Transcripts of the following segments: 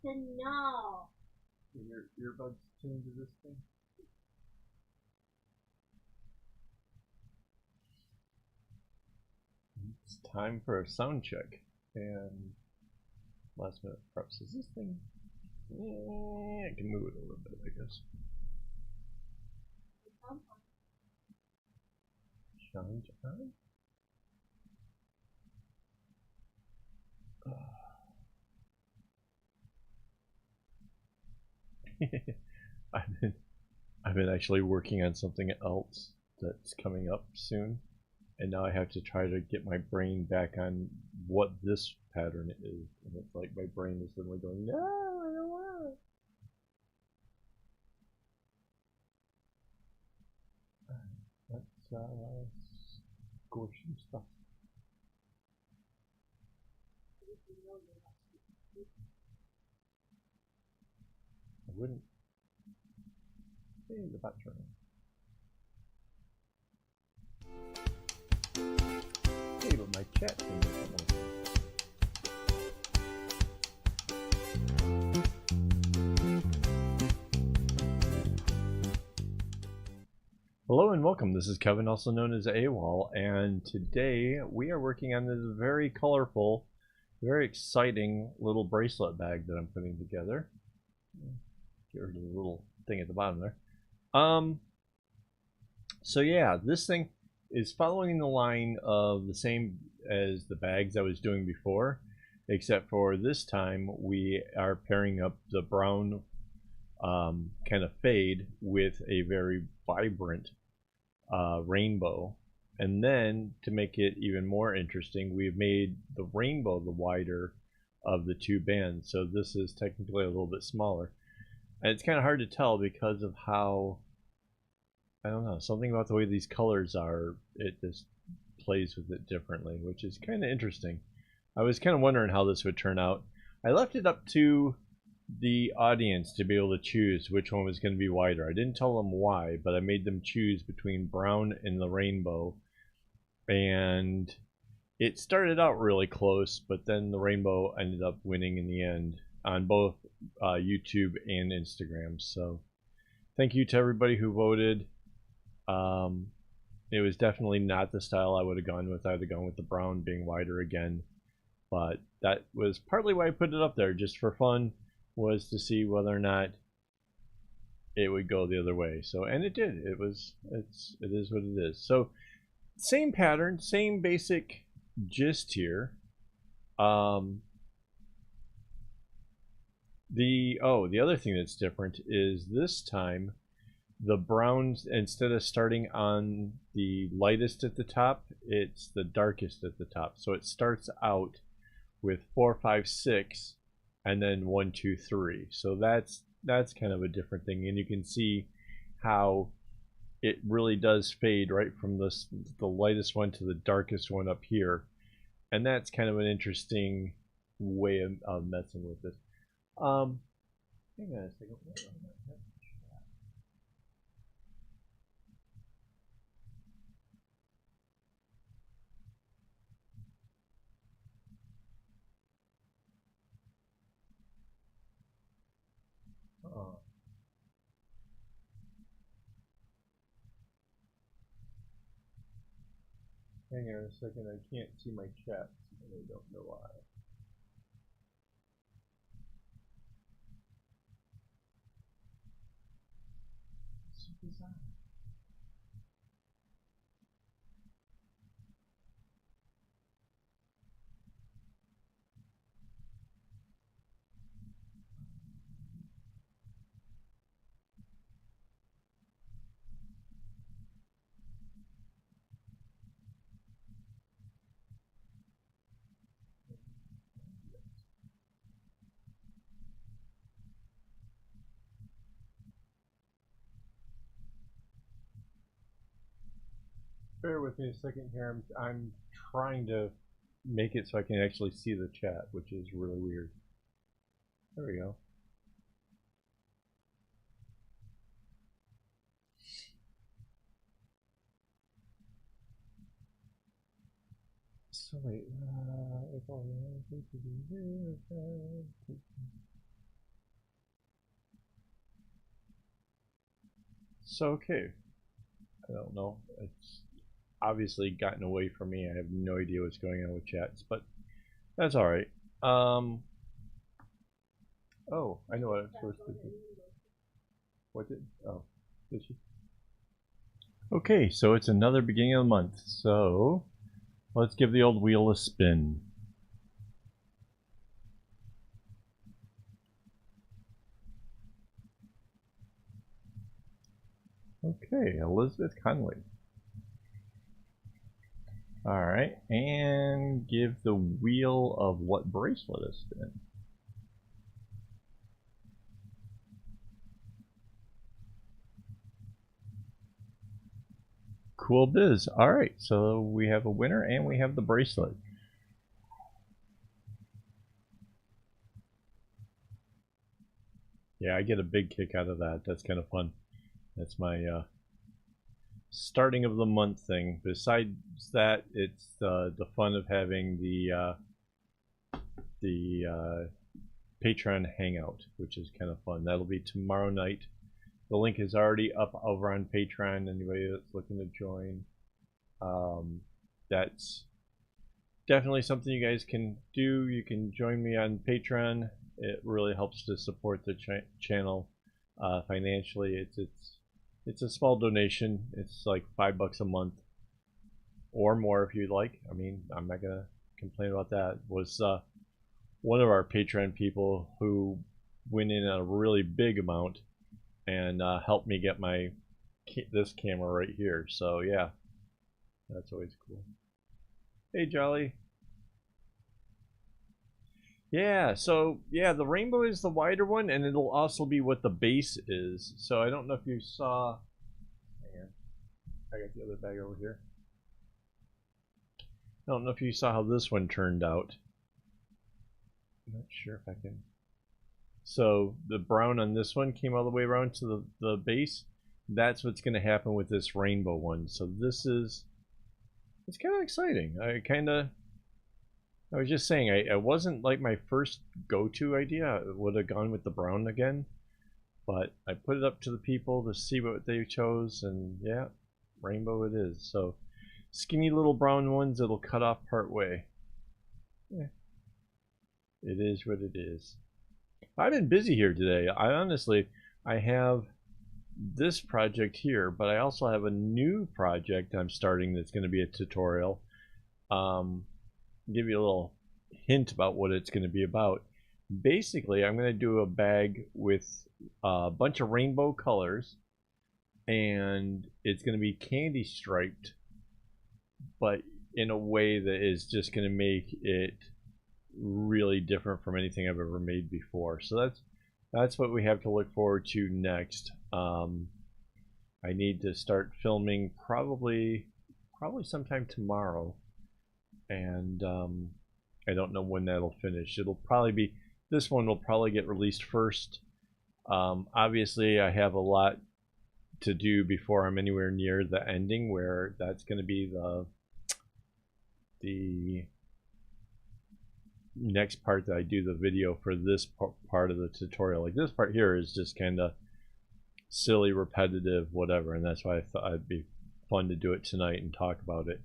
to know. Your earbuds tuned to this thing? It's time for a sound check. And last minute preps. Is this thing? I can move it a little bit, I guess. Challenge on? I've been actually working on something else that's coming up soon, and now I have to try to get my brain back on what this pattern is, and it's like my brain is suddenly going, no, I don't want it. Let's score some stuff. I wouldn't. Hey, the bat turning. Hey, but my chat thing isn't working. Hello and welcome. This is Kevin, also known as AWOL, and today we are working on this very colorful, very exciting little bracelet bag that I'm putting together. Get rid of the little thing at the bottom there. So yeah, this thing is following the line of the same as the bags I was doing before, except for this time we are pairing up the brown kind of fade with a very vibrant rainbow, and then to make it even more interesting, we've made the rainbow the wider of the two bands, so this is technically a little bit smaller, and it's kind of hard to tell because of how, I don't know, something about the way these colors are, it just plays with it differently, which is kind of interesting. I was kind of wondering how this would turn out. I left it up to the audience to be able to choose which one was going to be wider. I didn't tell them why, but I made them choose between brown and the rainbow, and it started out really close, but then the rainbow ended up winning in the end on both YouTube and Instagram. So thank you to everybody who voted. It was definitely not the style I would have gone with. I would have gone with the brown being wider again, but that was partly why I put it up there, just for fun, was to see whether or not it would go the other way. So, and it did. It is what it is. So same pattern, same basic gist here. The other thing that's different is this time the browns, instead of starting on the lightest at the top, it's the darkest at the top. So it starts out with 4, 5, 6, and then 1, 2, 3. So that's kind of a different thing, and you can see how it really does fade right from the lightest one to the darkest one up here, and that's kind of an interesting way of messing with this. Hang on a second. Hang on a second, I can't see my chat, and I don't know why. It's so bizarre. Bear with me a second here. I'm trying to make it so I can actually see the chat, which is really weird. There we go. So wait, if all So okay, I don't know. It's obviously gotten away from me. I have no idea what's going on with chats, but that's all right. Oh, I know what I'm supposed to do. What did? Oh, did she? Okay, so it's another beginning of the month. So let's give the old wheel a spin. Okay, Elizabeth Conley. All right, and give the wheel of what bracelet a spin. Cool biz. All right, so we have a winner and we have the bracelet. Yeah, I get a big kick out of that. That's kind of fun. That's my starting of the month thing. Besides that, it's the fun of having the Patreon hangout, which is kind of fun. That'll be tomorrow night. The link is already up over on Patreon. Anybody that's looking to join, that's definitely something you guys can do. You can join me on Patreon. It really helps to support the channel financially. It's a small donation. It's like $5 a month or more if you'd like. I mean, I'm not gonna complain about that. It was one of our Patreon people who went in at a really big amount and helped me get my this camera right here. So yeah, that's always cool. Hey Jolly. Yeah, so yeah, the rainbow is the wider one, and it'll also be what the base is. So I don't know if you saw. Hang on, I got the other bag over here. I don't know if you saw how this one turned out. I'm not sure if I can. So the brown on this one came all the way around to the base. That's what's going to happen with this rainbow one. So this is, it's kind of exciting. I was just saying, I wasn't like my first go-to idea. I would have gone with the brown again, but I put it up to the people to see what they chose, and yeah, rainbow it is. So skinny little brown ones that'll cut off part way. Yeah, it is what it is. I've been busy here today. I have this project here, but I also have a new project I'm starting that's going to be a tutorial. Give you a little hint about what it's going to be about. Basically, I'm going to do a bag with a bunch of rainbow colors, and it's going to be candy striped, but in a way that is just going to make it really different from anything I've ever made before. So that's what we have to look forward to next. I need to start filming probably sometime tomorrow, and I don't know when that'll finish. It'll probably be, this one will probably get released first. Obviously I have a lot to do before I'm anywhere near the ending, where that's going to be the next part that I do the video for this part of the tutorial. Like this part here is just kind of silly, repetitive, whatever, and that's why I thought it'd be fun to do it tonight and talk about it.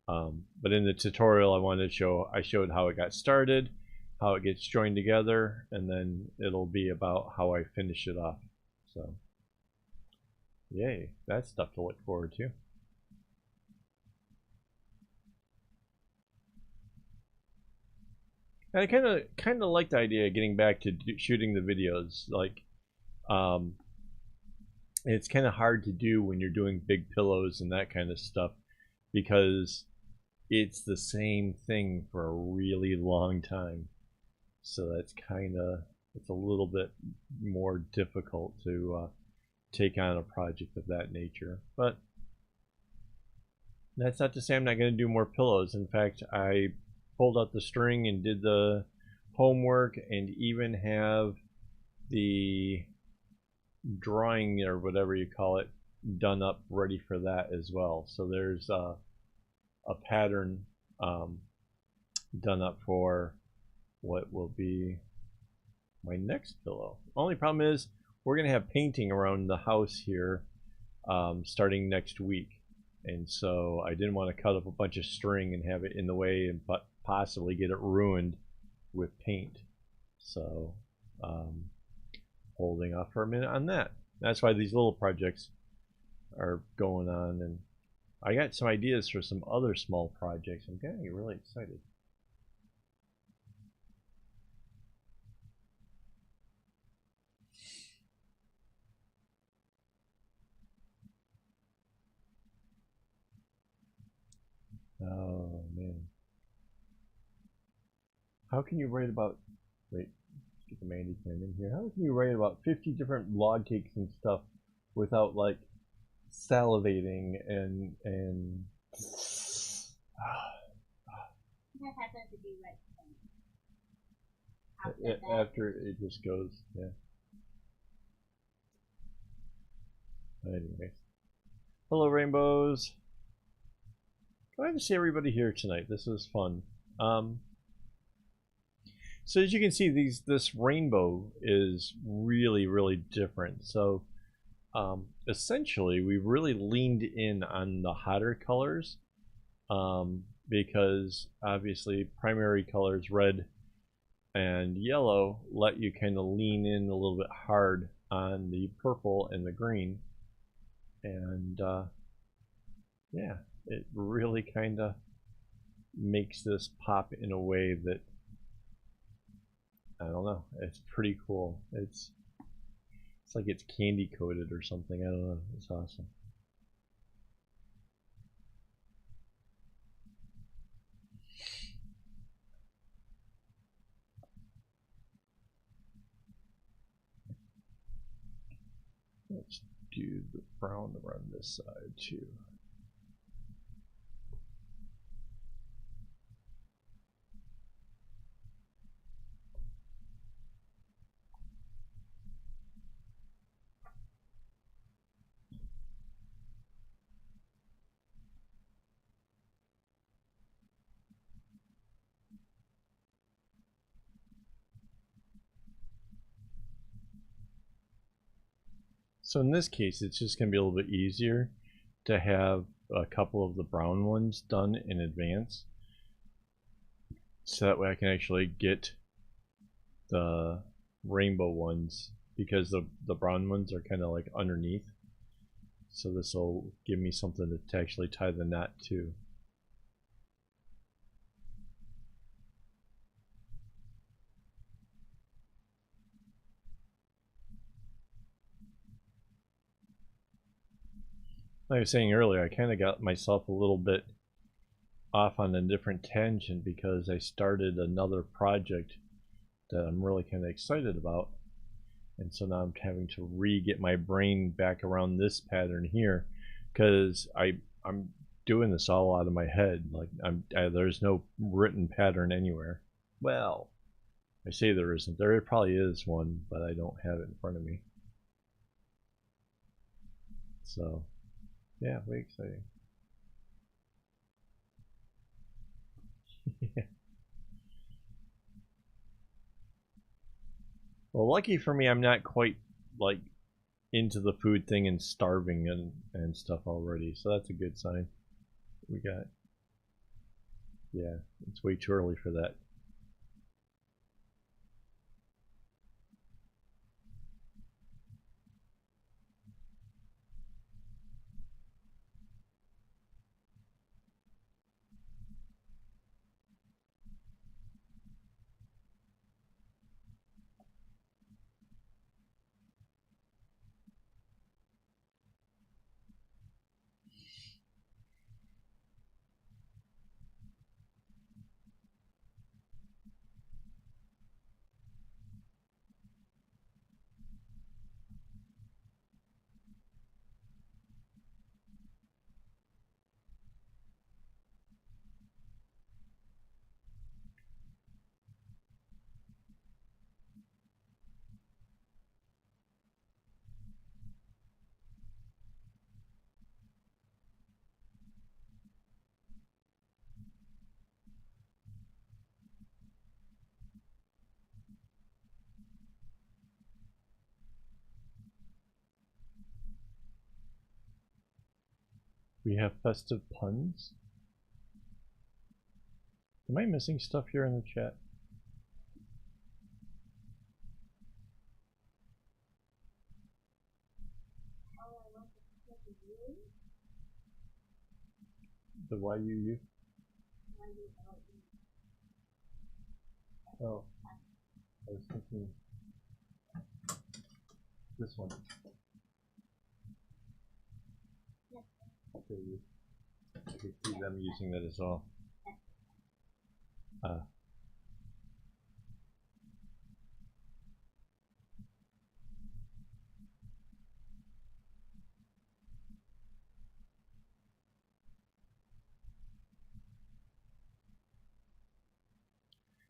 But in the tutorial I showed how it got started, how it gets joined together, and then it'll be about how I finish it off. So yay, that's stuff to look forward to. And I kind of like the idea of getting back to shooting the videos. Like, it's kind of hard to do when you're doing big pillows and that kind of stuff, because it's the same thing for a really long time. So that's it's a little bit more difficult to take on a project of that nature. But that's not to say I'm not going to do more pillows. In fact, I pulled out the string and did the homework, and even have the drawing or whatever you call it done up, ready for that as well. So there's a pattern done up for what will be my next pillow. Only problem is we're gonna have painting around the house here, starting next week. And so I didn't want to cut up a bunch of string and have it in the way and possibly get it ruined with paint. So holding off for a minute on that. That's why these little projects are going on, and I got some ideas for some other small projects. I'm getting really excited. Oh man. How can you write about, wait, let's get the Mandy cam in here. How can you write about 50 different log cakes and stuff without like salivating and That happens to be right after it just goes, yeah. Anyway, hello rainbows. Glad to see everybody here tonight. This is fun. So as you can see, this rainbow is really different. So essentially, we really leaned in on the hotter colors because obviously primary colors red and yellow let you kind of lean in a little bit hard on the purple and the green, and yeah, it really kind of makes this pop in a way that, I don't know, it's pretty cool. It's like it's candy coated or something. I don't know. It's awesome. Let's do the brown around this side too. So in this case, it's just going to be a little bit easier to have a couple of the brown ones done in advance, so that way I can actually get the rainbow ones, because the brown ones are kind of like underneath. So this will give me something to actually tie the knot to. Like I was saying earlier, I kind of got myself a little bit off on a different tangent because I started another project that I'm really kind of excited about, and so now I'm having to re-get my brain back around this pattern here, because I'm doing this all out of my head. Like there's no written pattern anywhere. Well, I say there isn't. There probably is one, but I don't have it in front of me. So yeah, way exciting. Well, lucky for me, I'm not quite like into the food thing and starving and stuff already, so that's a good sign. We got, yeah, it's way too early for that. We have festive puns. Am I missing stuff here in the chat? The YUU? Oh, I was thinking this one. Okay, I could see them using that as well.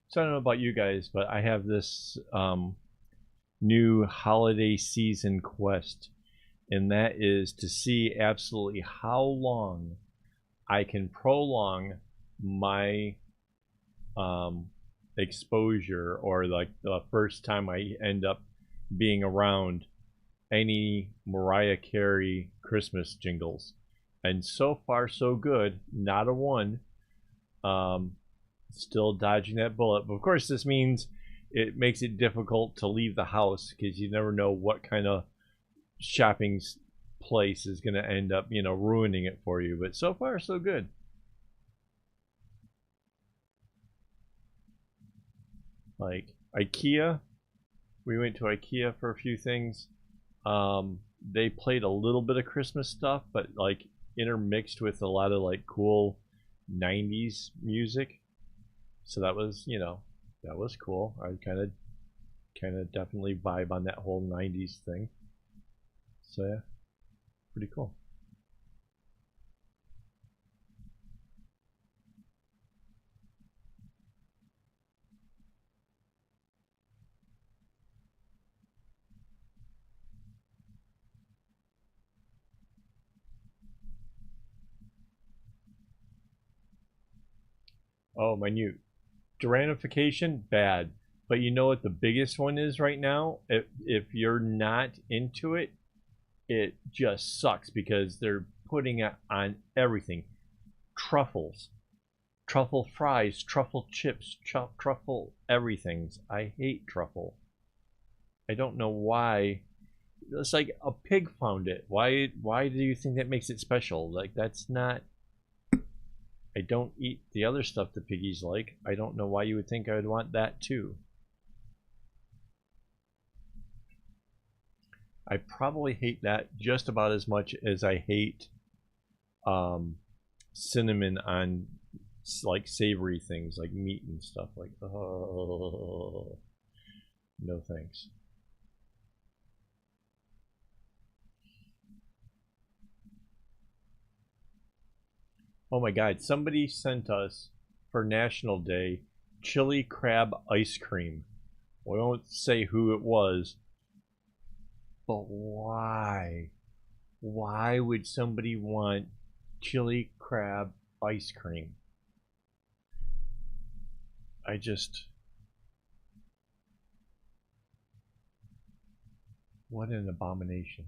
So I don't know about you guys, but I have this new holiday season quest, and that is to see absolutely how long I can prolong my exposure, or like the first time I end up being around any Mariah Carey Christmas jingles. And so far so good, not a one. Still dodging that bullet, but of course this means it makes it difficult to leave the house because you never know what kind of shopping place is going to end up, you know, ruining it for you. But so far so good. Like IKEA, we went to IKEA for a few things. They played a little bit of Christmas stuff, but like intermixed with a lot of like cool 90s music. So that was, you know, that was cool. I kind of definitely vibe on that whole 90s thing. So yeah, pretty cool. Oh, minute. Duranification, bad. But you know what the biggest one is right now? If you're not into it, it just sucks because they're putting it on everything. Truffles, truffle fries, truffle chips, truffle everything's. I hate truffle. I don't know why. It's like a pig found it. Why do you think that makes it special? Like, that's not. I don't eat the other stuff the piggies like. I don't know why you would think I would want that too. I probably hate that just about as much as I hate cinnamon on like savory things like meat and stuff. Like, oh, no thanks. Oh my god, somebody sent us for National Day chili crab ice cream. We won't say who it was, but why? Why would somebody want chili crab ice cream? I just... What an abomination.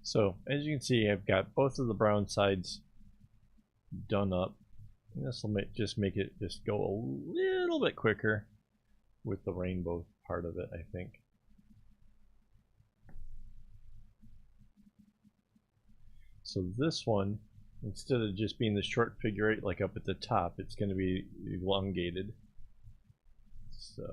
So, as you can see, I've got both of the brown sides done up. And this will just make it just go a little bit quicker with the rainbow part of it, I think. So this one, instead of just being the short figure eight like up at the top, it's going to be elongated. So...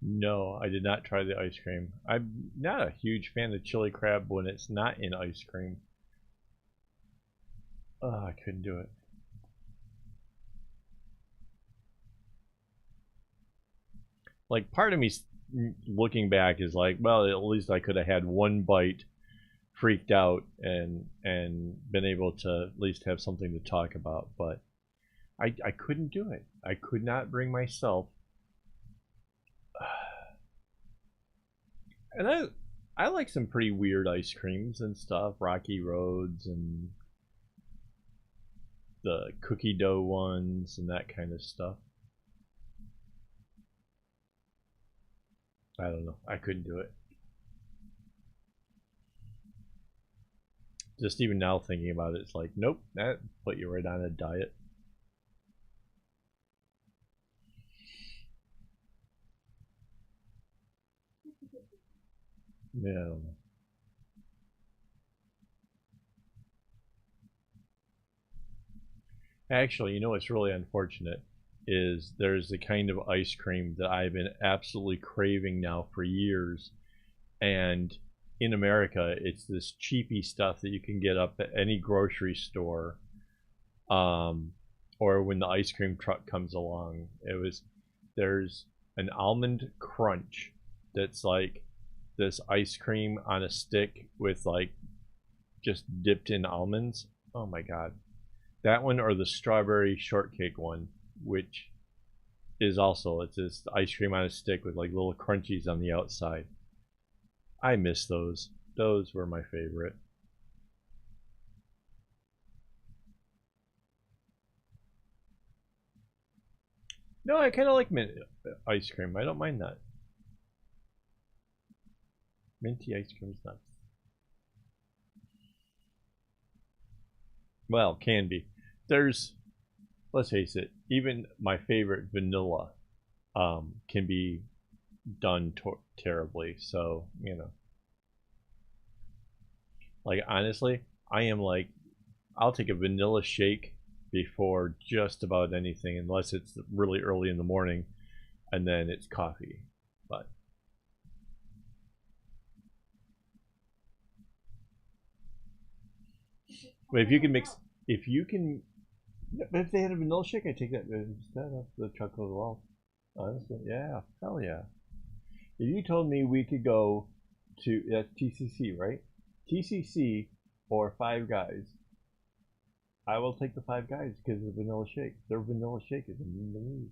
No, I did not try the ice cream. I'm not a huge fan of chili crab when it's not in ice cream. Oh, I couldn't do it. like part of me looking back is like, well, at least I could have had one bite, freaked out, and been able to at least have something to talk about. But I couldn't do it. I could not bring myself. And I like some pretty weird ice creams and stuff, Rocky Roads and the cookie dough ones and that kind of stuff. I don't know. I couldn't do it. Just even now thinking about it, it's like, nope, that put you right on a diet. Yeah, I don't know. Actually, you know what's really unfortunate is there's the kind of ice cream that I've been absolutely craving now for years, and in America it's this cheapy stuff that you can get up at any grocery store, or when the ice cream truck comes along. There's an almond crunch that's like this ice cream on a stick with like just dipped in almonds. Oh my god. That one or the strawberry shortcake one, which is also, it's this ice cream on a stick with like little crunchies on the outside. I miss those. Those were my favorite. No, I kind of like mint ice cream. I don't mind that. Minty ice cream is nuts. Well, can be. There's, let's face it, even my favorite vanilla can be done terribly. So, you know. Like, honestly, I am like, I'll take a vanilla shake before just about anything, unless it's really early in the morning, and then it's coffee. But if you can mix, if you can, if they had a vanilla shake, I'd take that instead of the chocolate wall. Honestly, yeah, hell yeah. If you told me we could go to TCC, right? TCC or Five Guys, I will take the Five Guys because of the vanilla shake. Their vanilla shake is amazing.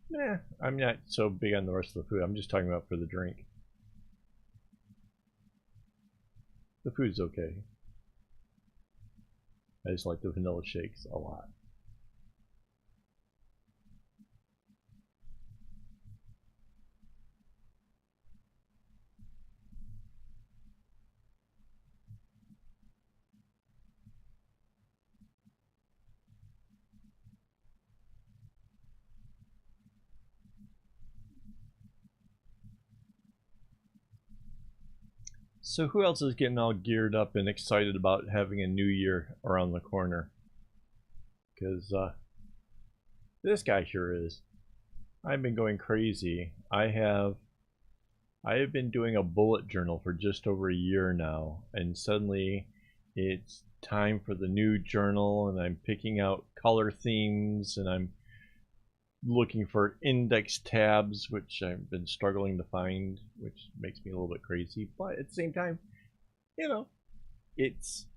Nah, I'm not so big on the rest of the food. I'm just talking about for the drink. The food's okay. I just like the vanilla shakes a lot. So who else is getting all geared up and excited about having a new year around the corner? Because this guy sure is. I've been going crazy. I have been doing a bullet journal for just over a year now, and suddenly it's time for the new journal, and I'm picking out color themes, and I'm looking for index tabs, which I've been struggling to find, which makes me a little bit crazy. But at the same time, you know, it's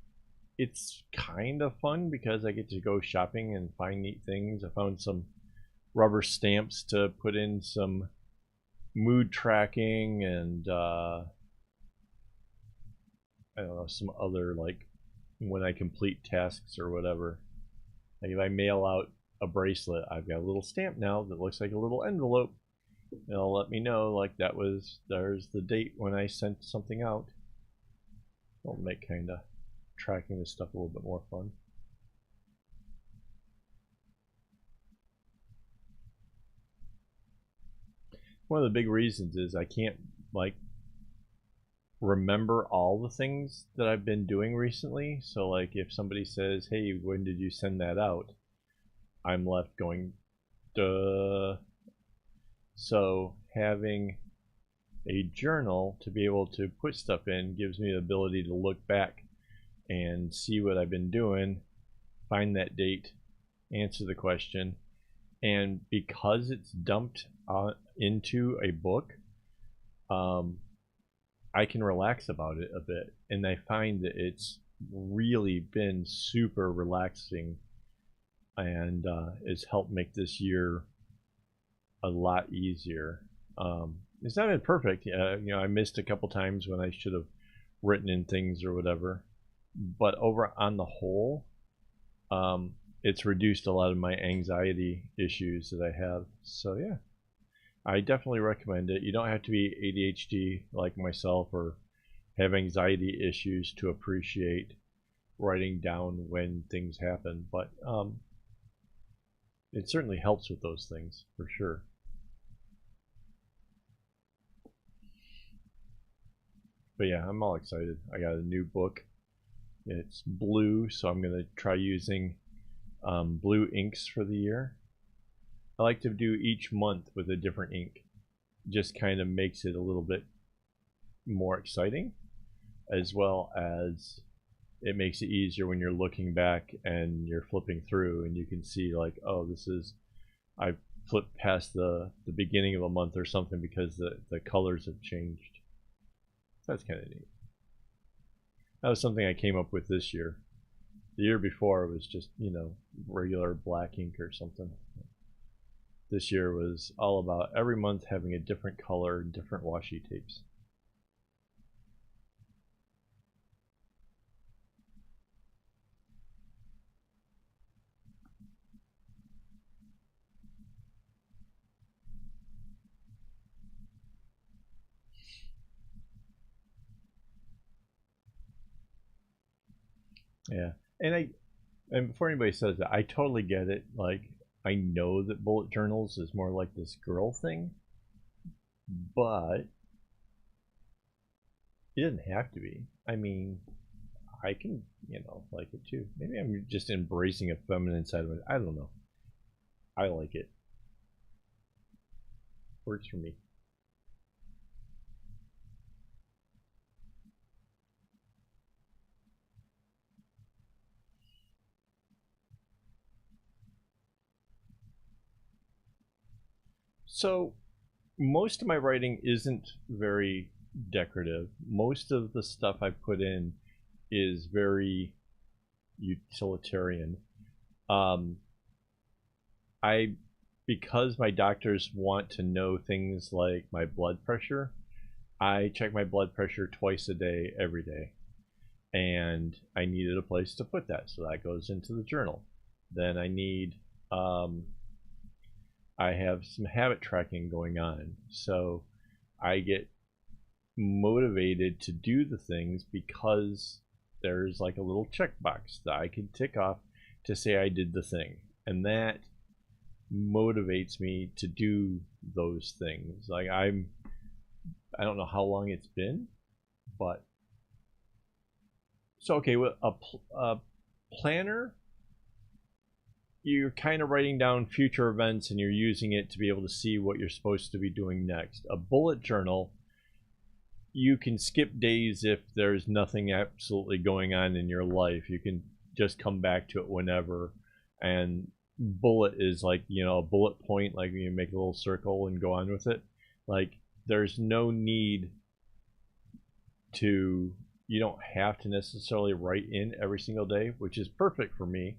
kind of fun because I get to go shopping and find neat things. I found some rubber stamps to put in some mood tracking and I don't know, some other, like when I complete tasks or whatever. Like if I mail out a bracelet, I've got a little stamp now that looks like a little envelope. It'll let me know like there's the date when I sent something out. It'll make kind of tracking this stuff a little bit more fun. One of the big reasons is I can't like remember all the things that I've been doing recently. So like if somebody says, hey, when did you send that out? I'm left going, duh. So having a journal to be able to put stuff in gives me the ability to look back and see what I've been doing, find that date, answer the question, and because it's dumped into a book, I can relax about it a bit, and I find that it's really been super relaxing, and it's helped make this year a lot easier. It's not been perfect. I missed a couple times when I should have written in things or whatever, but over on the whole, it's reduced a lot of my anxiety issues that I have. So yeah, I definitely recommend it. You don't have to be ADHD like myself or have anxiety issues to appreciate writing down when things happen, but it certainly helps with those things for sure. But yeah, I'm all excited. I got a new book. It's blue, so I'm going to try using blue inks for the year. I like to do each month with a different ink. Just kind of makes it a little bit more exciting, as well as it makes it easier when you're looking back and you're flipping through and you can see like, oh, this is, I flipped past the beginning of a month or something because the colors have changed. That's kind of neat. That was something I came up with this year. The year before it was just, regular black ink or something. This year was all about every month having a different color, different washi tapes. Yeah, and before anybody says that, I totally get it. Like, I know that bullet journals is more like this girl thing, but it doesn't have to be. I mean, I can, like it too. Maybe I'm just embracing a feminine side of it. I don't know. I like it. Works for me. So most of my writing isn't very decorative. Most of the stuff I put in is very utilitarian. Um, I because my doctors want to know things like my blood pressure, I check my blood pressure twice a day, every day. And I needed a place to put that, so that goes into the journal. Then I have some habit tracking going on, so I get motivated to do the things because there's like a little checkbox that I can tick off to say I did the thing, and that motivates me to do those things. Like I don't know how long it's been, but so okay, with a planner, you're kind of writing down future events and you're using it to be able to see what you're supposed to be doing next. A bullet journal, you can skip days if there's nothing absolutely going on in your life. You can just come back to it whenever. And bullet is like, a bullet point, like you make a little circle and go on with it. Like, there's no need to, you don't have to necessarily write in every single day, which is perfect for me,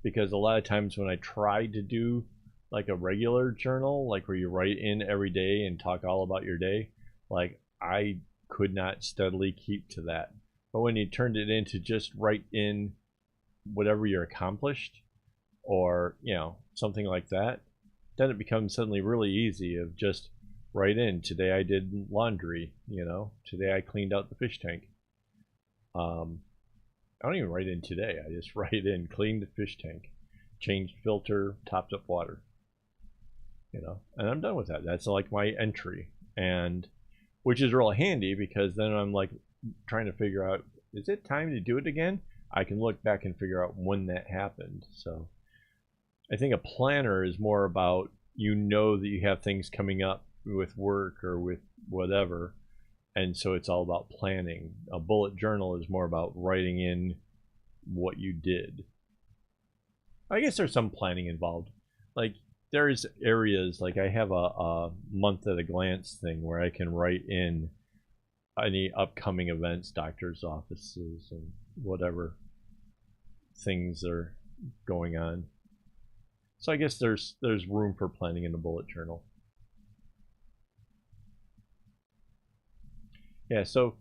because a lot of times when I try to do like a regular journal, like where you write in every day and talk all about your day, like I could not steadily keep to that. But when you turned it into just write in whatever you're accomplished, or something like that, then it becomes suddenly really easy of just write in, today I did laundry, today I cleaned out the fish tank. I don't even write in today. I just write in cleaned the fish tank, changed filter, topped up water. And I'm done with that. That's like my entry, and which is real handy because then I'm like trying to figure out, is it time to do it again? I can look back and figure out when that happened. So I think a planner is more about you know that you have things coming up with work or with whatever, and so it's all about planning. A bullet journal is more about writing in what you did. I guess there's some planning involved. Like there's areas, like I have a month at a glance thing where I can write in any upcoming events, doctor's offices, and whatever things are going on. So I guess there's room for planning in a bullet journal. Yeah, so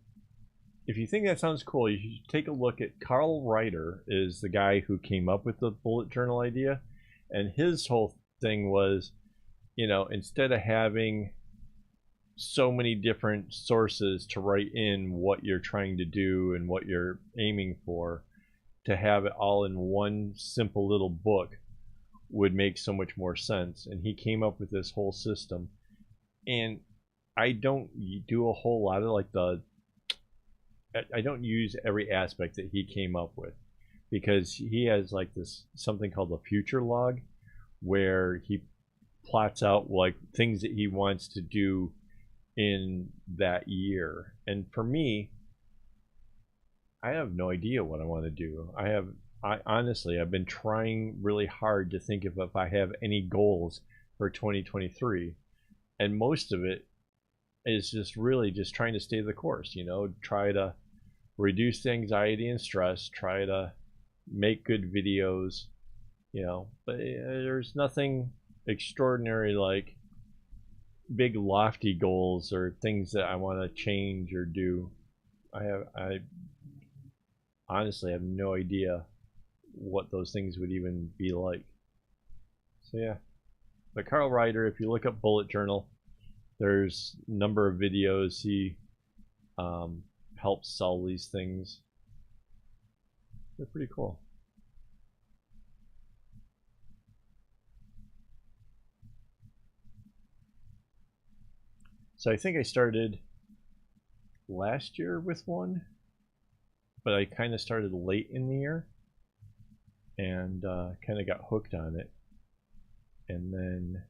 if you think that sounds cool, you should take a look at Carl Reiter is the guy who came up with the bullet journal idea. And his whole thing was, you know, instead of having so many different sources to write in what you're trying to do and what you're aiming for, to have it all in one simple little book would make so much more sense. And he came up with this whole system. And I don't do a whole lot of I don't use every aspect that he came up with, because he has like this something called a future log where he plots out like things that he wants to do in that year. And for me, I have no idea what I want to do. I honestly, I've been trying really hard to think of if I have any goals for 2023, and most of it is just really just trying to stay the course, you know, try to reduce the anxiety and stress, try to make good videos, you know, but there's nothing extraordinary like big lofty goals or things that I want to change or do. I honestly have no idea what those things would even be like. So yeah, but Carl Reiter, if you look up bullet journal, there's a number of videos. He helps sell these things. They're pretty cool. So I think I started last year with one, but I kind of started late in the year and kind of got hooked on it. And then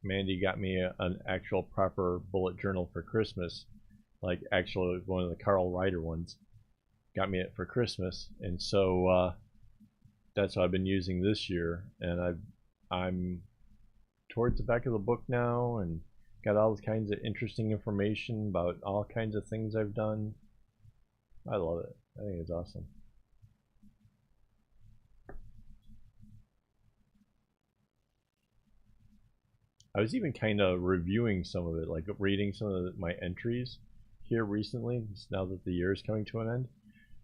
Mandy got me an actual proper bullet journal for Christmas, like actually one of the Carl Reiter ones. Got me it for Christmas, and so that's what I've been using this year. And I'm towards the back of the book now, and got all kinds of interesting information about all kinds of things I've done. I love it. I think it's awesome. I was even kind of reviewing some of it, like reading some of my entries here recently, now that the year is coming to an end.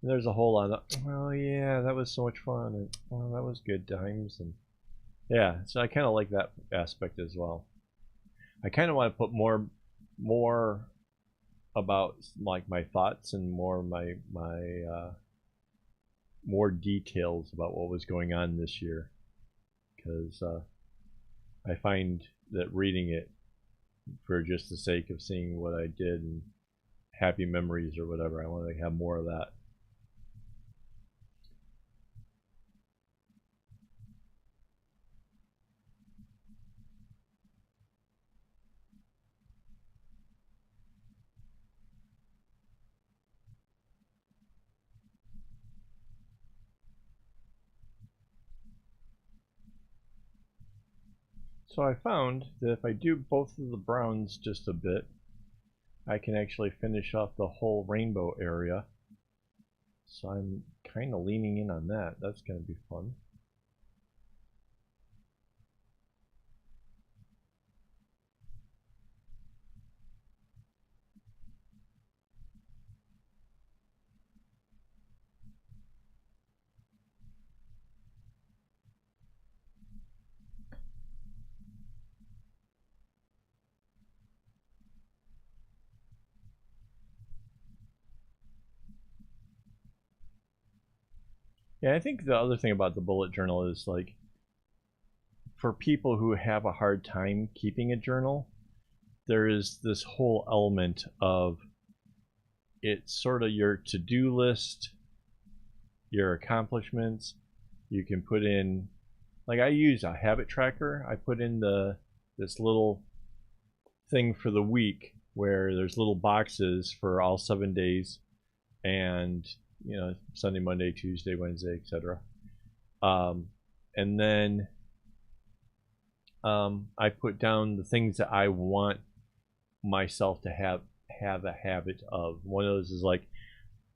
And there's a whole lot of, oh yeah, that was so much fun, and oh, that was good times, and yeah, so I kind of like that aspect as well. I kind of want to put more about like my thoughts and more more details about what was going on this year, because I find that reading it for just the sake of seeing what I did and happy memories or whatever, I want to have more of that. So I found that if I do both of the browns just a bit, I can actually finish off the whole rainbow area. So I'm kind of leaning in on that. That's going to be fun. Yeah, I think the other thing about the bullet journal is like, for people who have a hard time keeping a journal, there is this whole element of it's sort of your to-do list, your accomplishments. You can put in, like I use a habit tracker. I put in the this little thing for the week where there's little boxes for all 7 days, and you know, Sunday, Monday, Tuesday, Wednesday, etc. And then I put down the things that I want myself to have a habit of. One of those is like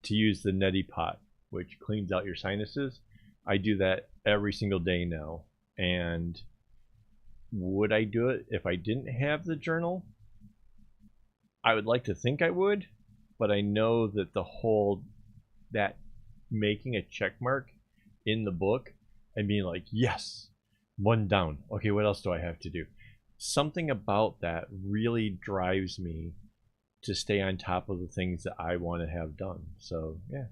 to use the neti pot, which cleans out your sinuses. I do that every single day now. And would I do it if I didn't have the journal? I would like to think I would, but I know that that making a check mark in the book and being like, yes, one down. Okay, what else do I have to do? Something about that really drives me to stay on top of the things that I want to have done. So, yeah.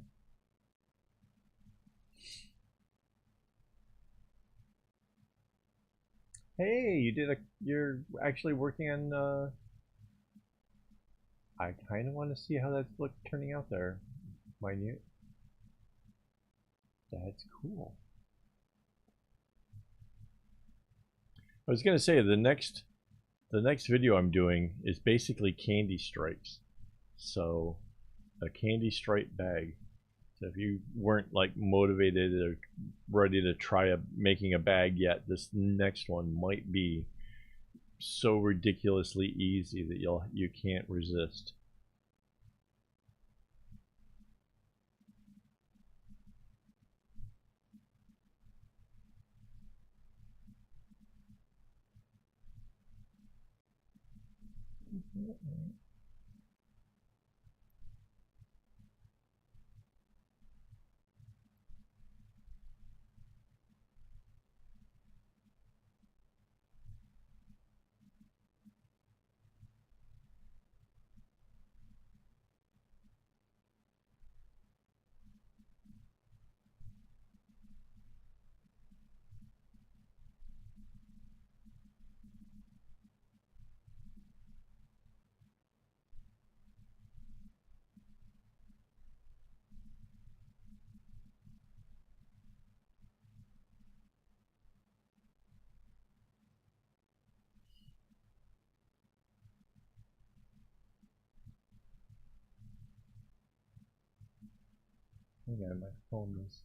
Hey, you're actually working on, I kind of want to see how that's turning out there. Minute. That's cool. I was gonna say the next video I'm doing is basically candy stripes. So a candy stripe bag. So if you weren't like motivated or ready to try making a bag yet, this next one might be so ridiculously easy that you can't resist. Yeah, my phone is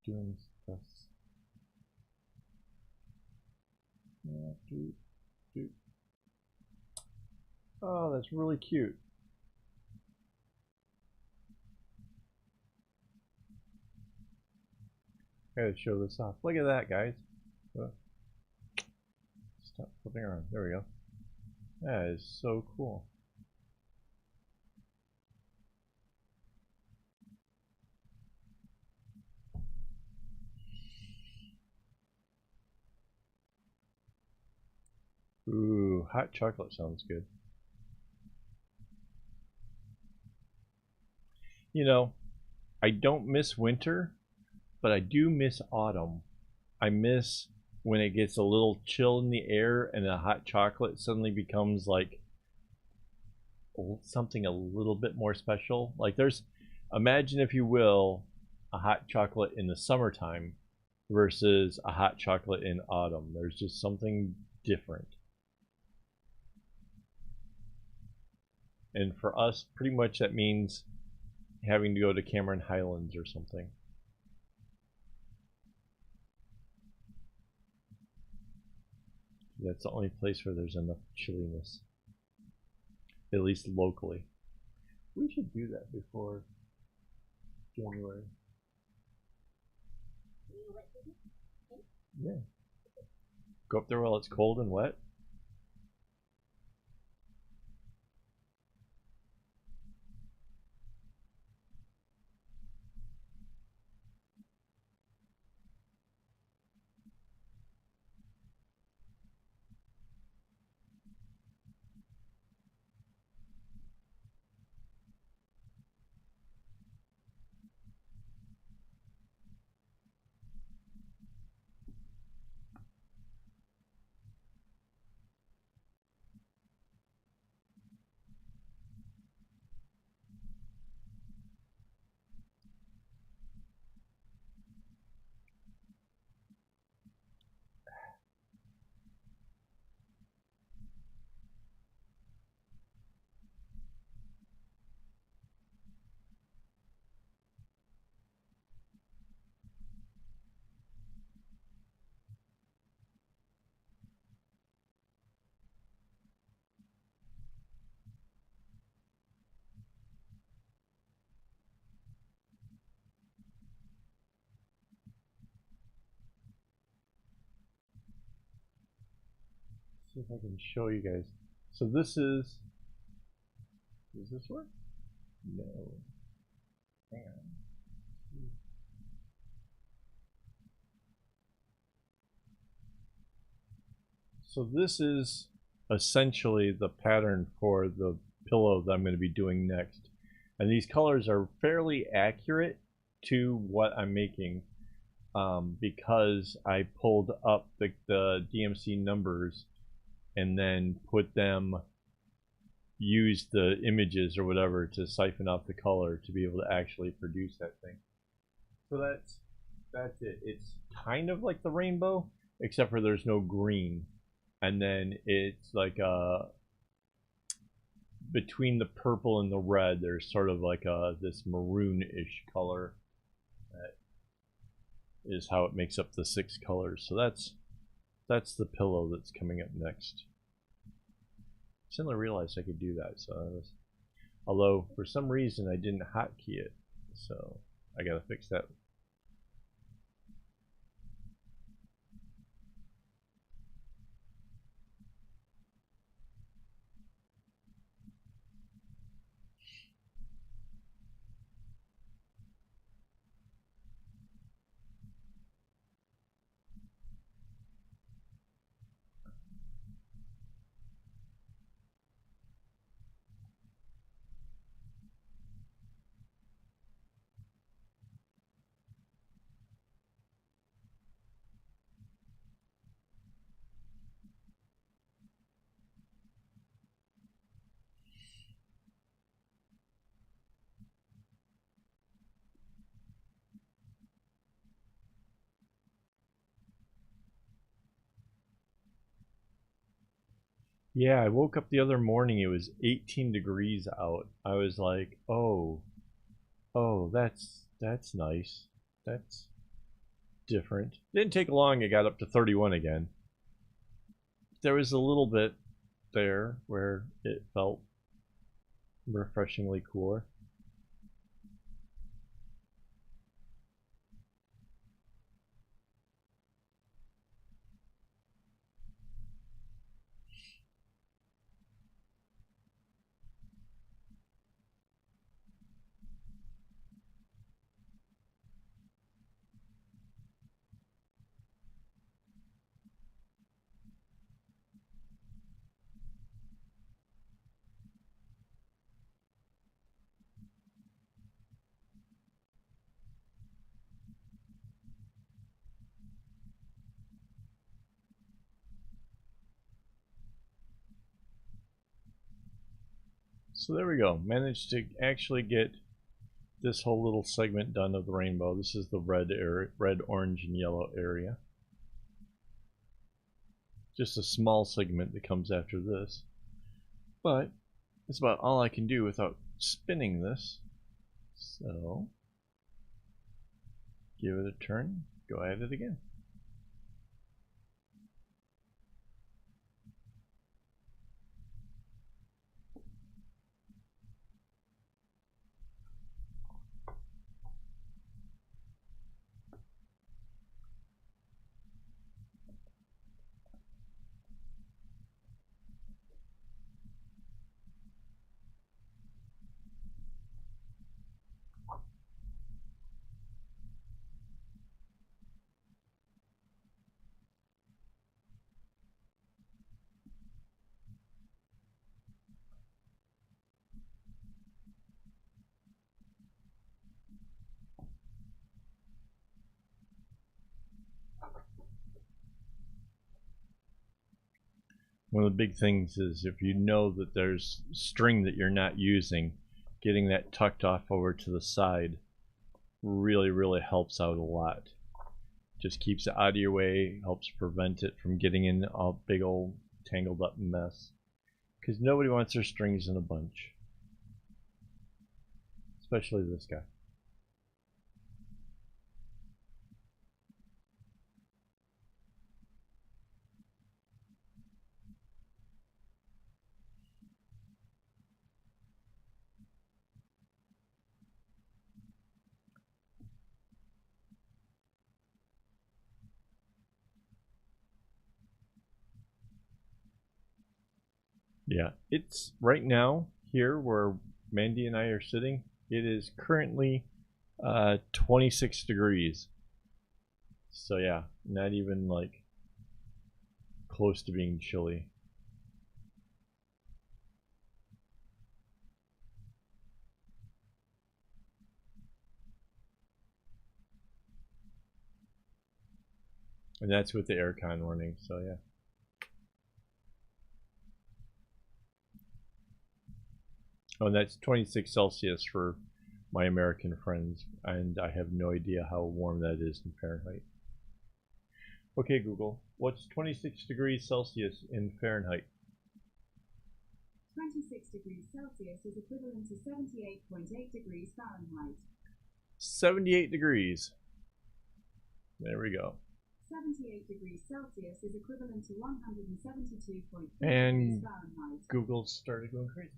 doing stuff. Yeah, oh, that's really cute. I gotta show this off. Look at that, guys. Stop flipping around. There we go. That is so cool. Ooh, hot chocolate sounds good. You know, I don't miss winter, but I do miss autumn. I miss when it gets a little chill in the air and the hot chocolate suddenly becomes like something a little bit more special. Like imagine if you will, a hot chocolate in the summertime versus a hot chocolate in autumn. There's just something different. And for us, pretty much that means having to go to Cameron Highlands or something. That's the only place where there's enough chilliness, at least locally. We should do that before January. Yeah. Go up there while it's cold and wet. see if I can show you guys. So this is. Does this work? No. Hang on. So this is essentially the pattern for the pillow that I'm going to be doing next. And these colors are fairly accurate to what I'm making because I pulled up the DMC numbers and then put them, used the images or whatever to siphon out the color to be able to actually produce that thing. So that's it. It's kind of like the rainbow, except for there's no green. And then it's like between the purple and the red, there's sort of like this maroon-ish color. That is how it makes up the 6 colors. So that's the pillow that's coming up next. I suddenly realized I could do that. So although for some reason I didn't hotkey it, so I gotta fix that. Yeah, I woke up the other morning, it was 18 degrees out. I was like, oh, that's nice. That's different. Didn't take long, it got up to 31 again. There was a little bit there where it felt refreshingly cooler. So there we go. Managed to actually get this whole little segment done of the rainbow. This is the red area, red, orange, and yellow area. Just a small segment that comes after this. But it's about all I can do without spinning this. So give it a turn, go at it again. One of the big things is if you know that there's string that you're not using, getting that tucked off over to the side really helps out a lot. Just keeps it out of your way, helps prevent it from getting in a big old tangled up mess. Because nobody wants their strings in a bunch. Especially this guy. Yeah, it's right now here where Mandy and I are sitting. It is currently 26 degrees. So yeah, not even like close to being chilly. And that's with the aircon running, so yeah. Oh, and that's 26 Celsius for my American friends, and I have no idea how warm that is in Fahrenheit. Okay, Google, what's 26 degrees Celsius in Fahrenheit? 26 degrees Celsius is equivalent to 78.8 degrees Fahrenheit. 78 degrees. There we go. 78 degrees Celsius is equivalent to 172.4 And degrees Fahrenheit. Google started going crazy.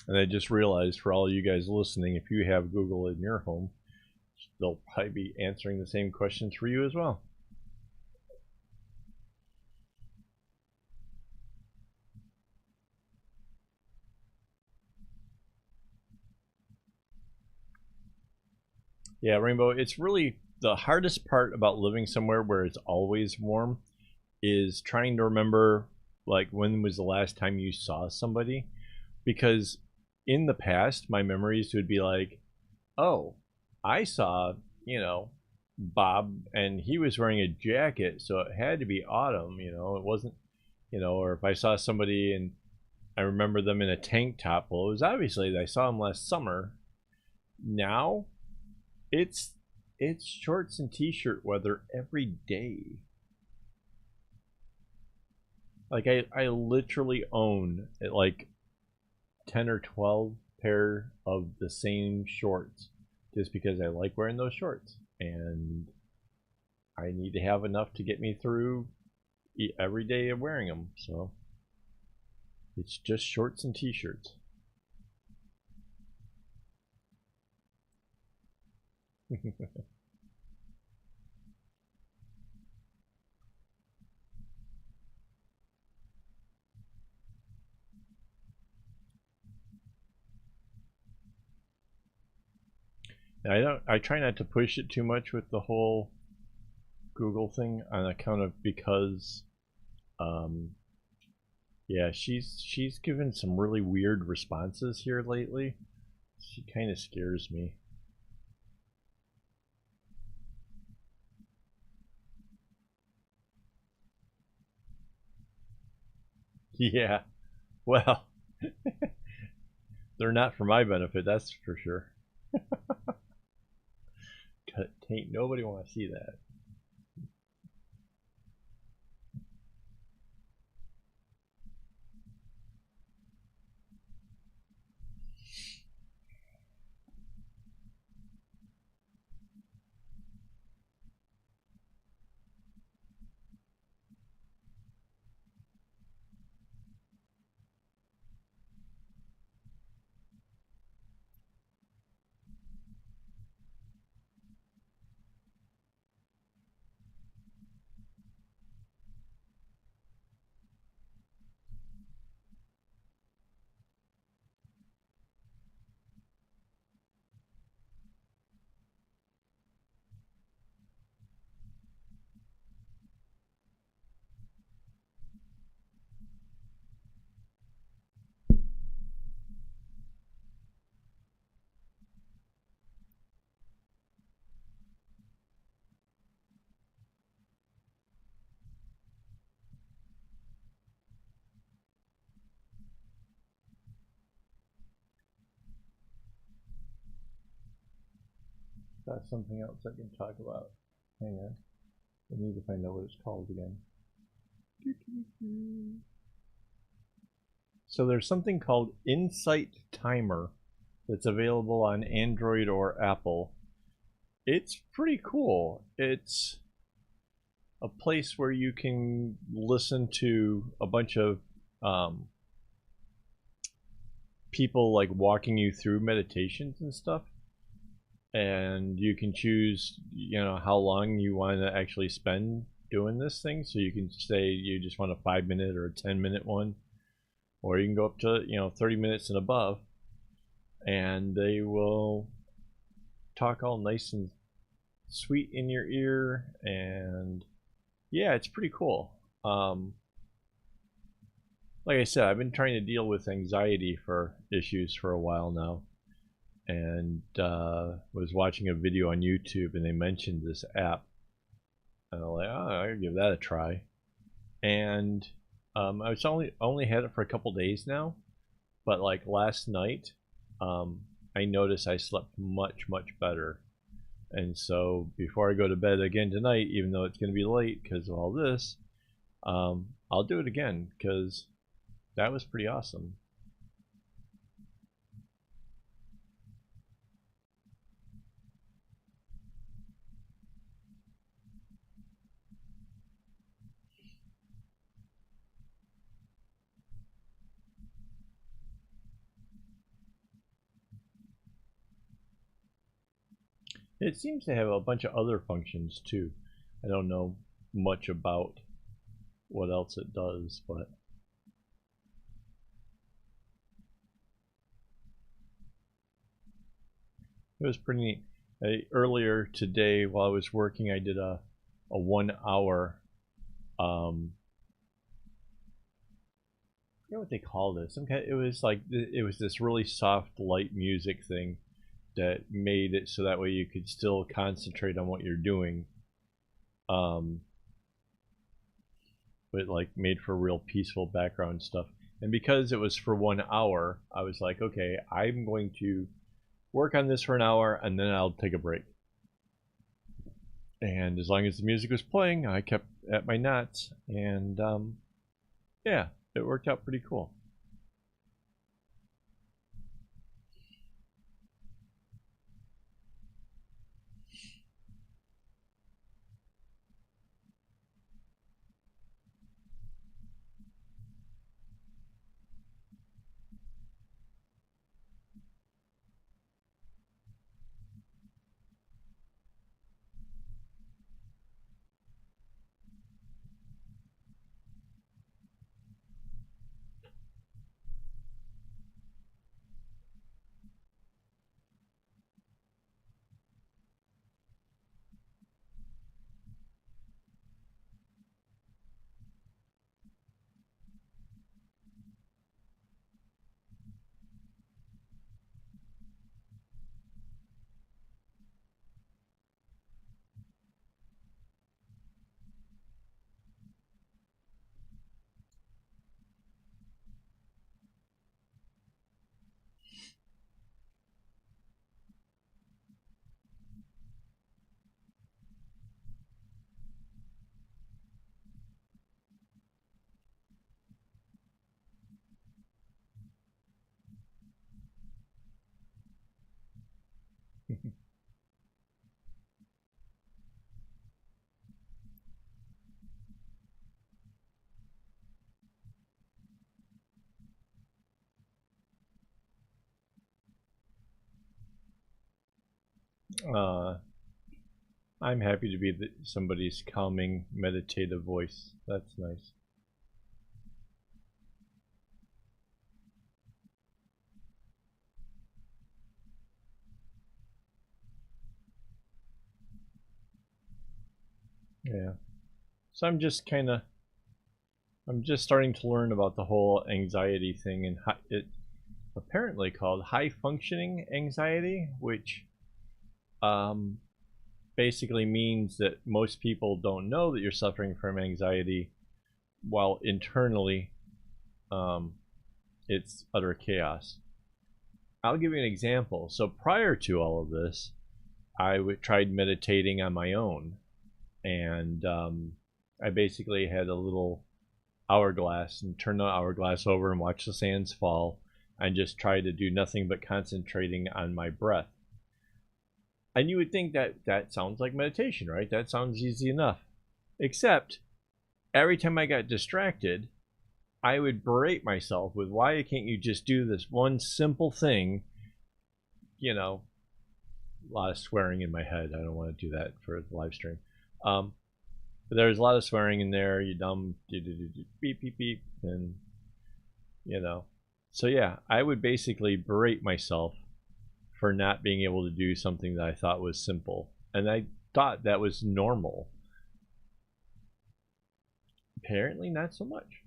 And I just realized for all you guys listening, if you have Google in your home, they'll probably be answering the same questions for you as well. Yeah, Rainbow, it's really the hardest part about living somewhere where it's always warm is trying to remember like when was the last time you saw somebody, because in the past my memories would be like, oh, I saw, Bob and he was wearing a jacket, so it had to be autumn, it wasn't, or if I saw somebody and I remember them in a tank top, well, it was obviously I saw them last summer. Now it's shorts and t-shirt weather every day. Like I literally own like 10 or 12 pair of the same shorts just because I like wearing those shorts, and I need to have enough to get me through every day of wearing them. So it's just shorts and t-shirts. I try not to push it too much with the whole Google thing on account of because yeah, she's given some really weird responses here lately. She kind of scares me. Yeah, well, they're not for my benefit, that's for sure. Ain't nobody want to see that. That's something else I can talk about. Hang on. I need to find out what it's called again. So there's something called Insight Timer that's available on Android or Apple. It's pretty cool. It's a place where you can listen to a bunch of people like walking you through meditations and stuff, and you can choose, you know, how long you want to actually spend doing this thing. So you can say you just want a 5-minute or a 10-minute one, or you can go up to, you know, 30 minutes and above, and they will talk all nice and sweet in your ear. And yeah, it's pretty cool. Like I said, I've been trying to deal with anxiety issues for a while now, and was watching a video on YouTube, and they mentioned this app, and I'm like, oh, I'll give that a try. And I was only had it for a couple days now, but like last night, I noticed I slept much better. And so before I go to bed again tonight, even though it's going to be late because of all this, I'll do it again, because that was pretty awesome. It seems to have a bunch of other functions too. I don't know much about what else it does, but it was pretty neat. Earlier today, while I was working, I did a 1 hour, I don't know what they call this. It was like, it was this really soft, light music thing that made it so that way you could still concentrate on what you're doing, but like made for real peaceful background stuff. And because it was for 1 hour, I was like, okay, I'm going to work on this for an hour, and then I'll take a break. And as long as the music was playing, I kept at my knots, and yeah, it worked out pretty cool. I'm happy to be somebody's calming, meditative voice. That's nice. Yeah. So I'm just starting to learn about the whole anxiety thing, and it apparently called high functioning anxiety, which basically means that most people don't know that you're suffering from anxiety, while internally it's utter chaos. I'll give you an example. So prior to all of this, I tried meditating on my own, and I basically had a little hourglass and turned the hourglass over and watched the sands fall, and just tried to do nothing but concentrating on my breath. And you would think that that sounds like meditation, right? That sounds easy enough. Except every time I got distracted, I would berate myself with, why can't you just do this one simple thing? You know, a lot of swearing in my head. I don't want to do that for the live stream. But there's a lot of swearing in there. You dumb, beep, beep, beep. And, you know. So yeah, I would basically berate myself for not being able to do something that I thought was simple. And I thought that was normal. Apparently not so much.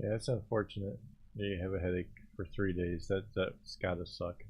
Yeah, it's unfortunate that you have a headache for 3 days. That's gotta suck.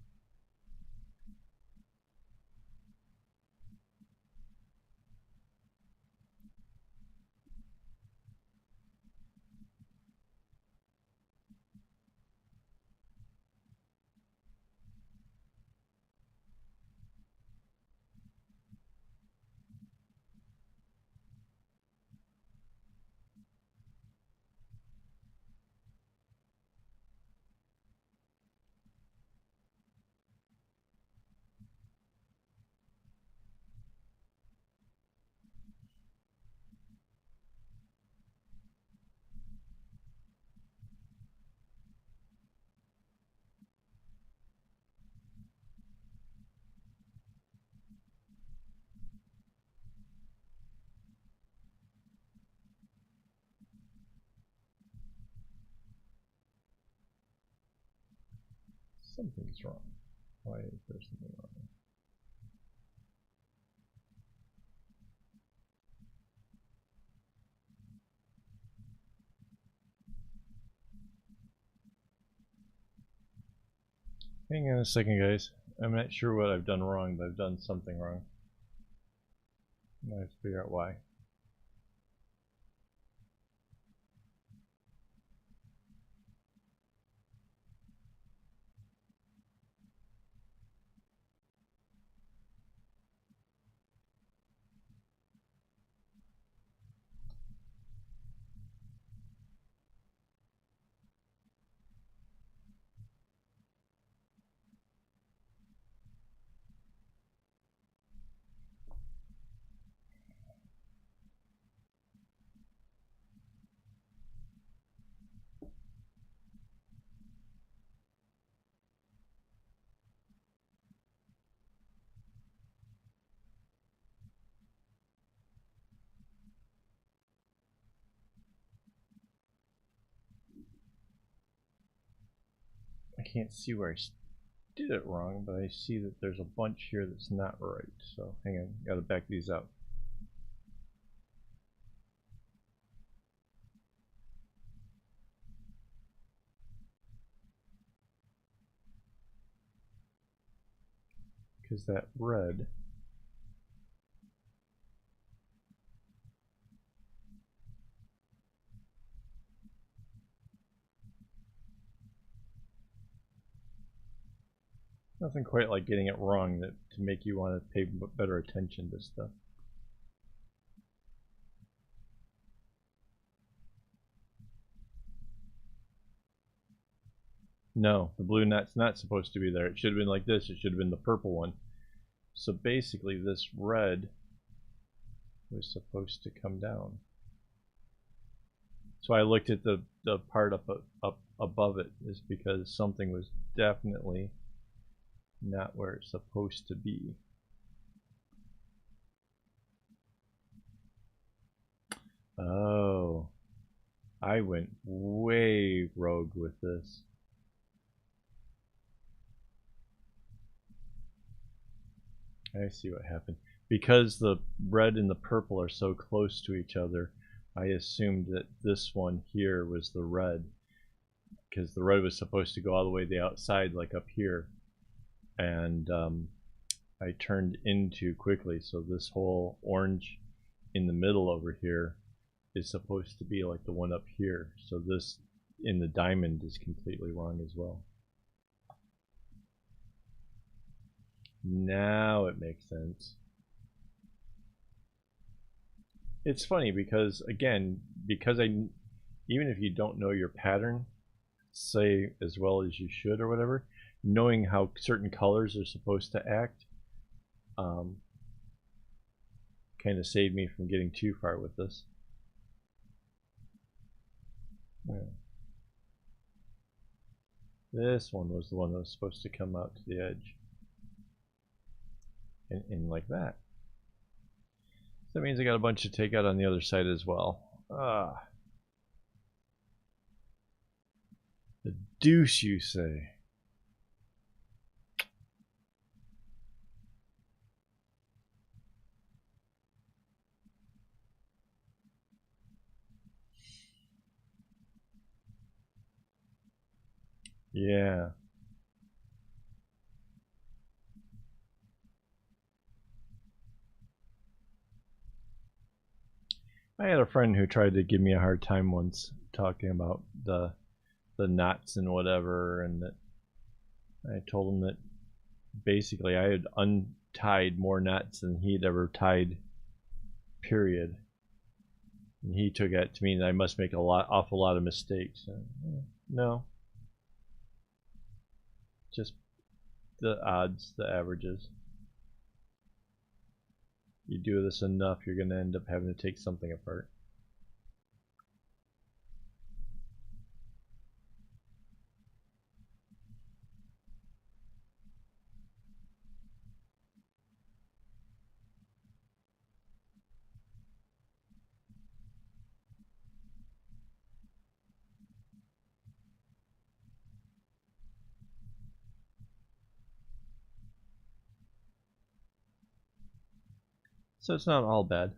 Something's wrong. Why is there something wrong? Hang on a second, guys. I'm not sure what I've done wrong, but I've done something wrong. I have to figure out why. I can't see where I did it wrong, but I see that there's a bunch here that's not right. So hang on, gotta back these up. Because that red nothing quite like getting it wrong that to make you want to pay better attention to stuff. No, the blue knot's not supposed to be there. It should have been like this. It should have been the purple one. So basically this red was supposed to come down. So I looked at the part up above it is because something was definitely not where it's supposed to be. Oh, I went way rogue with this. I see what happened. because the red and the purple are so close to each other, I assumed that this one here was the red, because the red was supposed to go all the way to the outside, like up here, and I turned in too quickly, so this whole orange in the middle over here is supposed to be like the one up here, so this in the diamond is completely wrong as well. Now it makes sense. It's funny because, again, because even if you don't know your pattern, say as well as you should or whatever, knowing how certain colors are supposed to act kind of saved me from getting too far with this. Yeah. This one was the one that was supposed to come out to the edge. And like that. So that means I got a bunch to take out on the other side as well. Ah. The deuce, you say? Yeah. I had a friend who tried to give me a hard time once talking about the knots and whatever, and that I told him that basically I had untied more knots than he'd ever tied, period. And he took that to mean that I must make awful lot of mistakes. No, just the odds, the averages. You do this enough, you're going to end up having to take something apart. So it's not all bad.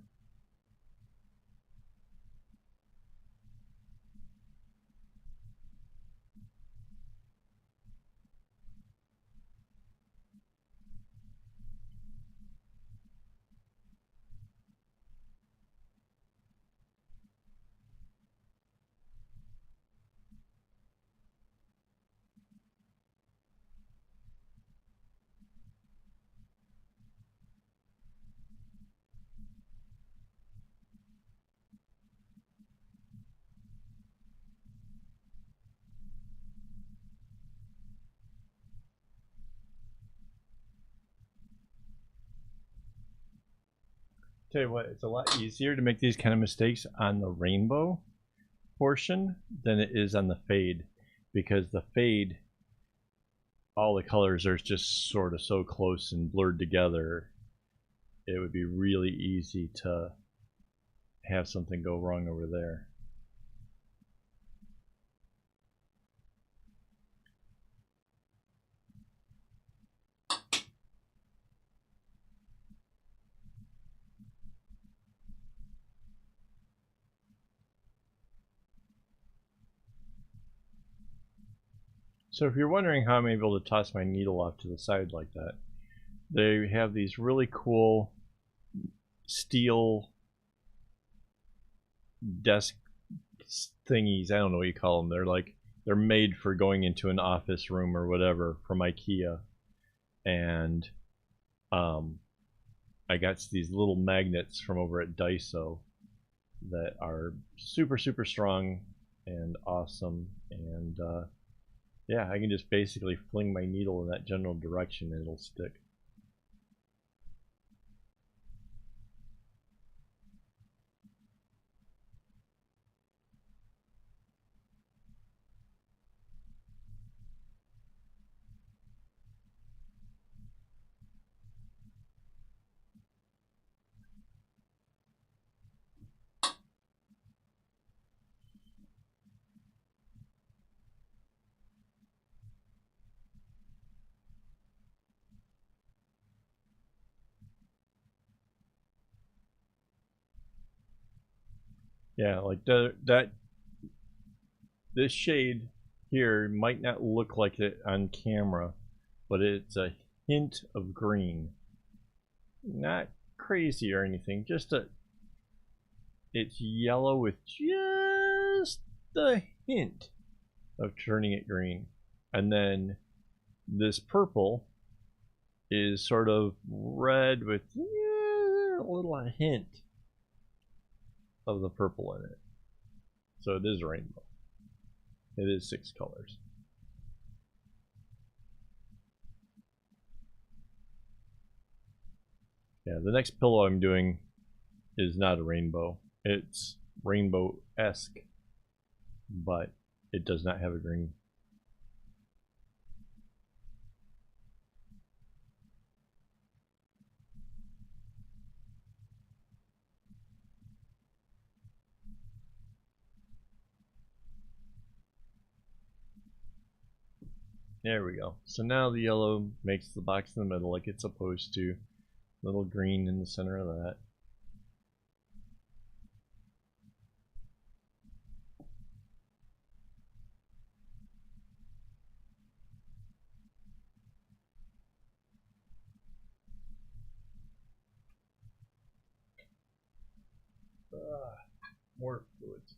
Tell you what, it's a lot easier to make these kind of mistakes on the rainbow portion than it is on the fade, because the fade, all the colors are just sort of so close and blurred together, it would be really easy to have something go wrong over there. So if you're wondering how I'm able to toss my needle off to the side like that, they have these really cool steel desk thingies. I don't know what you call them. They're made for going into an office room or whatever from IKEA. And I got these little magnets from over at Daiso that are super, super strong and awesome. And yeah, I can just basically fling my needle in that general direction and it'll stick. Yeah, like this shade here might not look like it on camera, but it's a hint of green. Not crazy or anything, just it's yellow with just the hint of turning it green. And then this purple is sort of red with a little hint of the purple in it. So it is a rainbow. It is 6 colors. Yeah, the next pillow I'm doing is not a rainbow. It's rainbow-esque, but it does not have a green. There we go. So now the yellow makes the box in the middle like it's supposed to. Little green in the center of that. More fluids.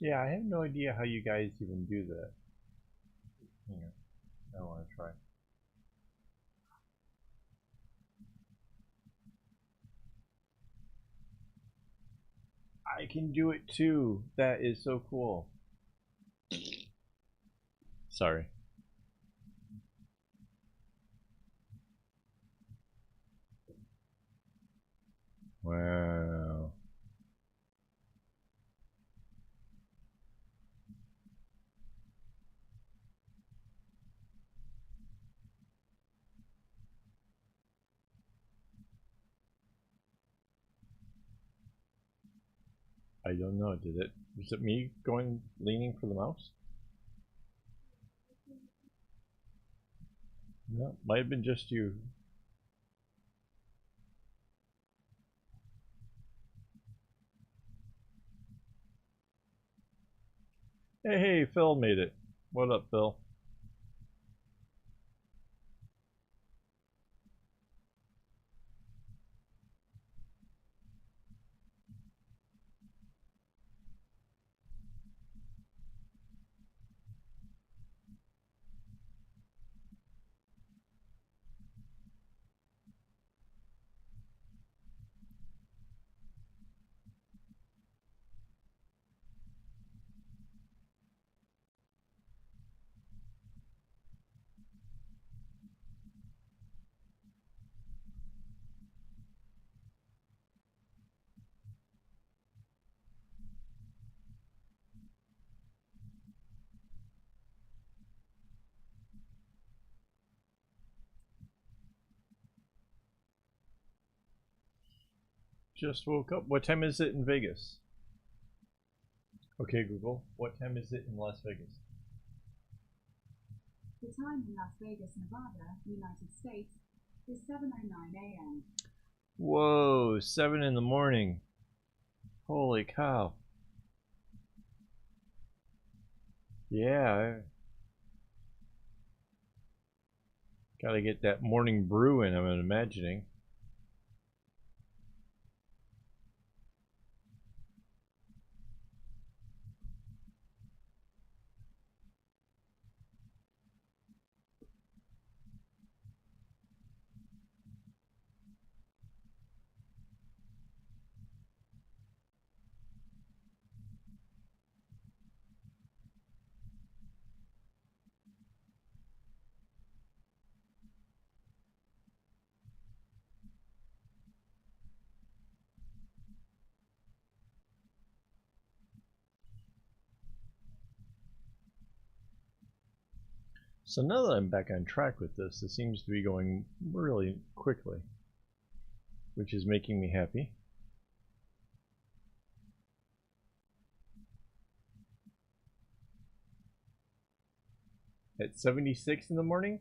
Yeah, I have no idea how you guys even do that. Hang on. I want to try. I can do it too. That is so cool. Sorry. Wow. I don't know. Was it me leaning for the mouse? No, might have been just you. Hey, Phil made it. What up, Phil? Just woke up. What time is it in Vegas? Okay, Google. What time is it in Las Vegas? The time in Las Vegas, Nevada, United States, is 7:09 a.m. Whoa, 7 in the morning. Holy cow. Yeah. Gotta get that morning brew in, I'm imagining. So now that I'm back on track with this, it seems to be going really quickly, which is making me happy. At 76 in the morning?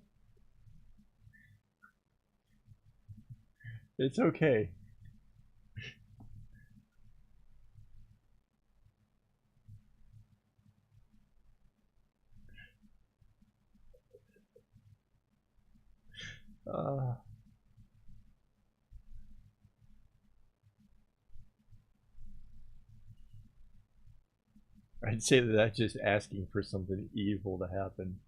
It's okay. I'd say that that's just asking for something evil to happen.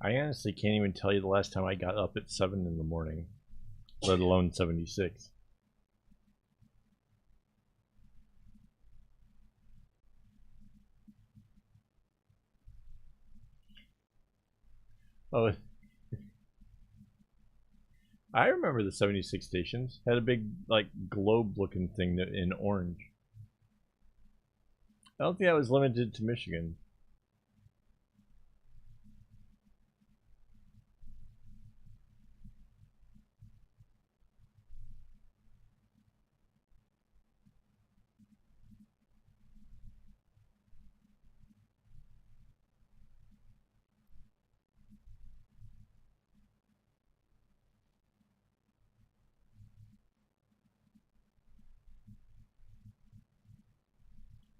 I honestly can't even tell you the last time I got up at 7 in the morning, let alone 76. Oh, I remember the 76 stations. Had a big, like, globe-looking thing in orange. I don't think that was limited to Michigan.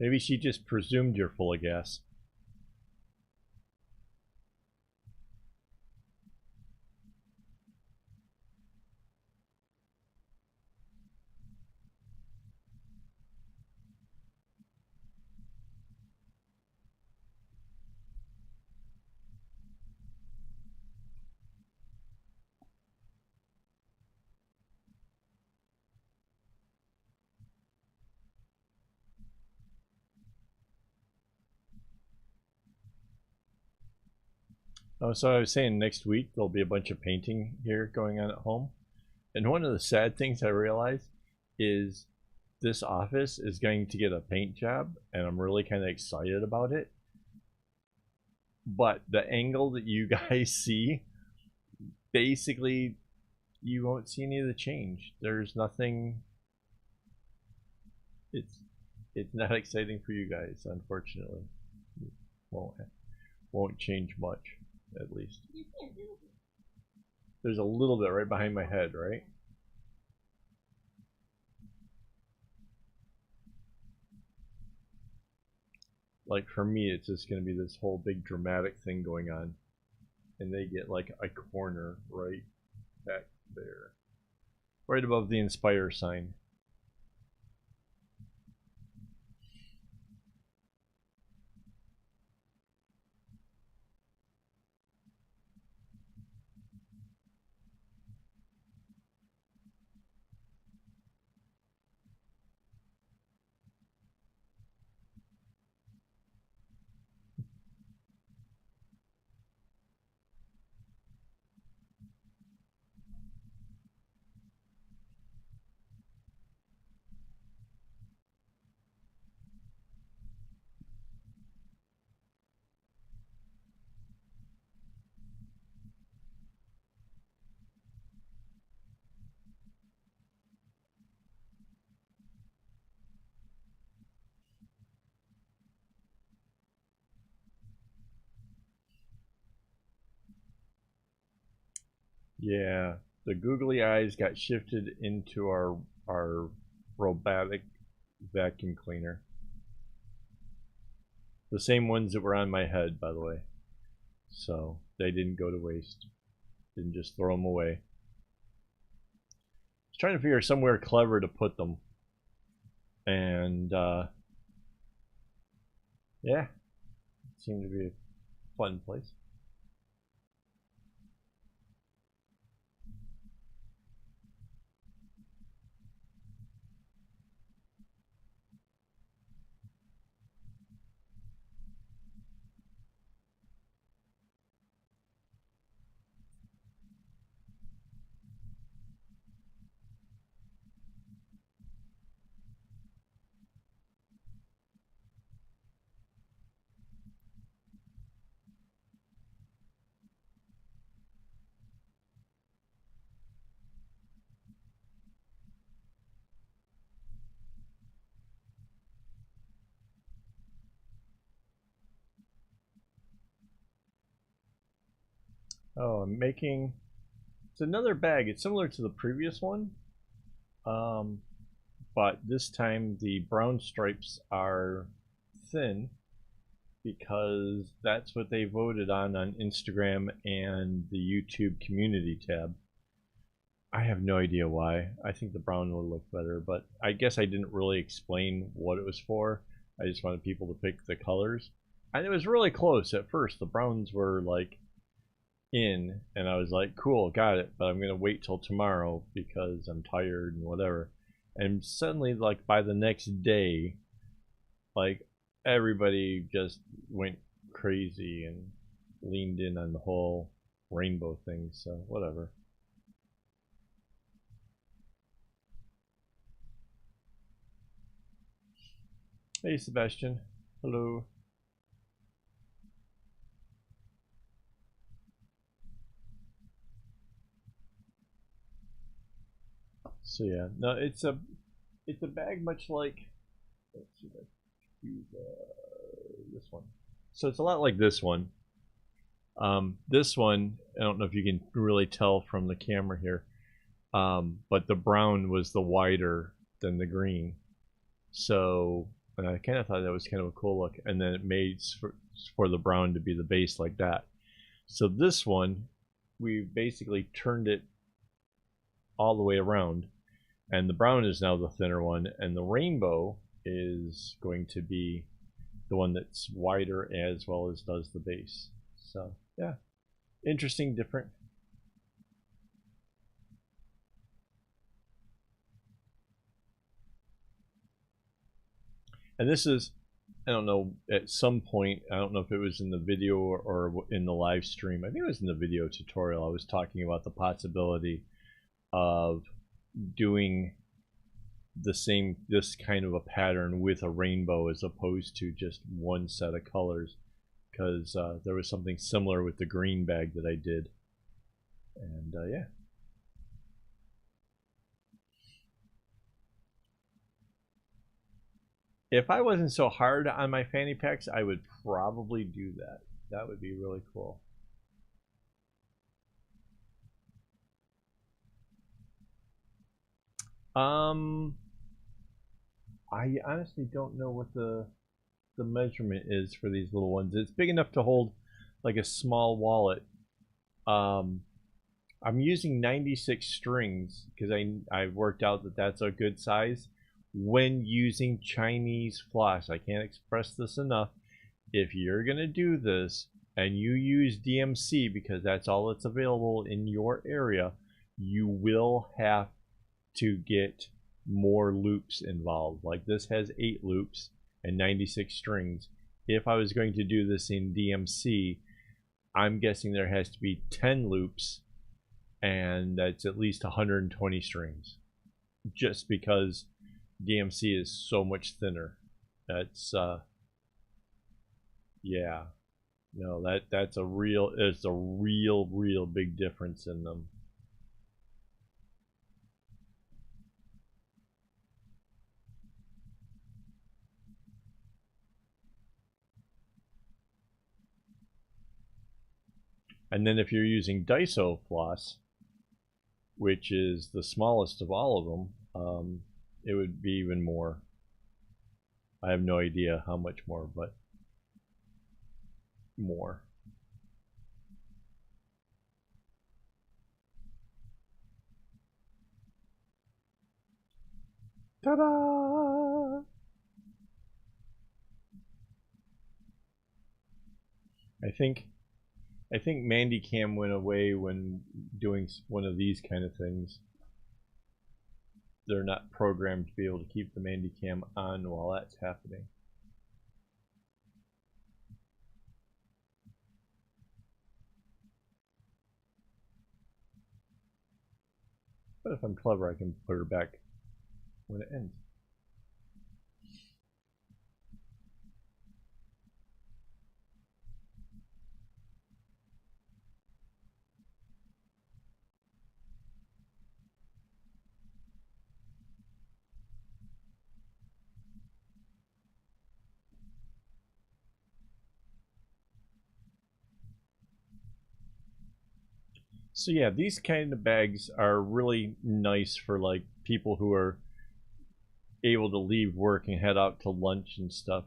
Maybe she just presumed you're full of gas. Oh, so I was saying next week there'll be a bunch of painting here going on at home. And one of the sad things I realized is this office is going to get a paint job, and I'm really kind of excited about it. But the angle that you guys see, basically, you won't see any of the change. There's nothing. It's not exciting for you guys, unfortunately. It won't change much, at least. You see a little bit. There's a little bit right behind my head, right? Like for me, it's just going to be this whole big dramatic thing going on. And they get like a corner right back there. Right above the Inspire sign. Yeah, the googly eyes got shifted into our robotic vacuum cleaner. The same ones that were on my head, by the way. So they didn't go to waste. Didn't just throw them away. I was trying to figure somewhere clever to put them. And yeah, it seemed to be a fun place. Oh, I'm making, it's another bag. It's similar to the previous one, but this time the brown stripes are thin because that's what they voted on Instagram and the YouTube community tab. I have no idea why. I think the brown would look better, but I guess I didn't really explain what it was for. I just wanted people to pick the colors. And it was really close at first. The browns were like in, and I was like, cool, got it, but I'm gonna wait till tomorrow because I'm tired and whatever. And suddenly, like by the next day, like everybody just went crazy and leaned in on the whole rainbow thing, so whatever. Hey Sebastian, hello. So yeah, no, it's a bag much like, let's see if I can use this one. So it's a lot like this one. This one, I don't know if you can really tell from the camera here, but the brown was the wider than the green. So, and I kind of thought that was kind of a cool look. And then it made for the brown to be the base like that. So this one, we basically turned it all the way around. And the brown is now the thinner one. And the rainbow is going to be the one that's wider as well as does the base. So, yeah. Interesting, different. And this is, I don't know, at some point, I don't know if it was in the video or in the live stream. I think it was in the video tutorial. I was talking about the possibility of doing this kind of a pattern with a rainbow as opposed to just one set of colors, because there was something similar with the green bag that I did. And yeah. If I wasn't so hard on my fanny packs, I would probably do that. That would be really cool. I honestly don't know what the measurement is for these little ones. It's big enough to hold like a small wallet. I'm using 96 strings because I worked out that that's a good size when using Chinese floss. I can't express this enough. If you're gonna do this and you use DMC because that's all that's available in your area, you will have to get more loops involved. Like this has 8 loops and 96 strings. If I was going to do this in DMC, I'm guessing there has to be 10 loops and that's at least 120 strings, just because DMC is so much thinner. That's yeah, no, that's a real, it's a real big difference in them. And then if you're using Daiso floss, which is the smallest of all of them, it would be even more. I have no idea how much more, but more. Ta-da! I think Mandy Cam went away when doing one of these kind of things. They're not programmed to be able to keep the Mandy Cam on while that's happening. But if I'm clever, I can put her back when it ends. So yeah, these kind of bags are really nice for like people who are able to leave work and head out to lunch and stuff,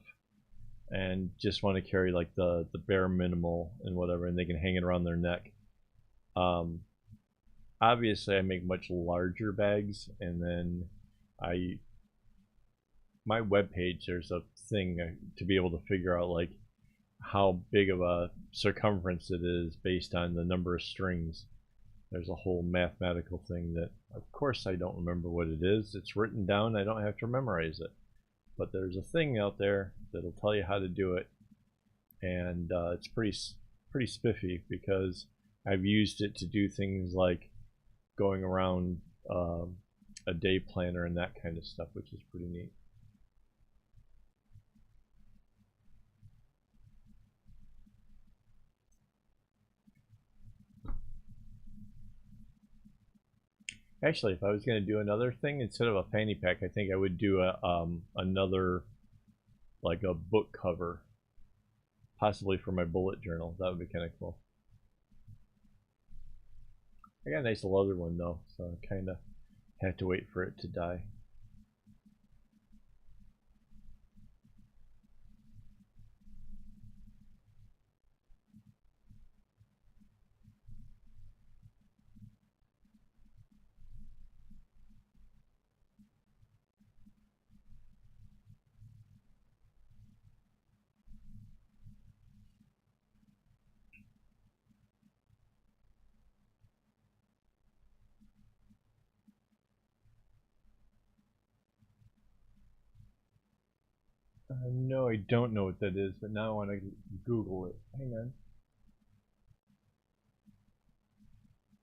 and just want to carry like the bare minimal and whatever, and they can hang it around their neck. Obviously, I make much larger bags, and then my webpage, there's a thing to be able to figure out like how big of a circumference it is based on the number of strings. There's a whole mathematical thing that, of course, I don't remember what it is. It's written down. I don't have to memorize it. But there's a thing out there that'll tell you how to do it. And it's pretty spiffy because I've used it to do things like going around a day planner and that kind of stuff, which is pretty neat. Actually, if I was going to do another thing instead of a fanny pack, I think I would do another, like a book cover, possibly for my bullet journal. That would be kind of cool. I got a nice leather one though, so I kind of have to wait for it to die. No, I don't know what that is, but now I want to Google it. Hang on.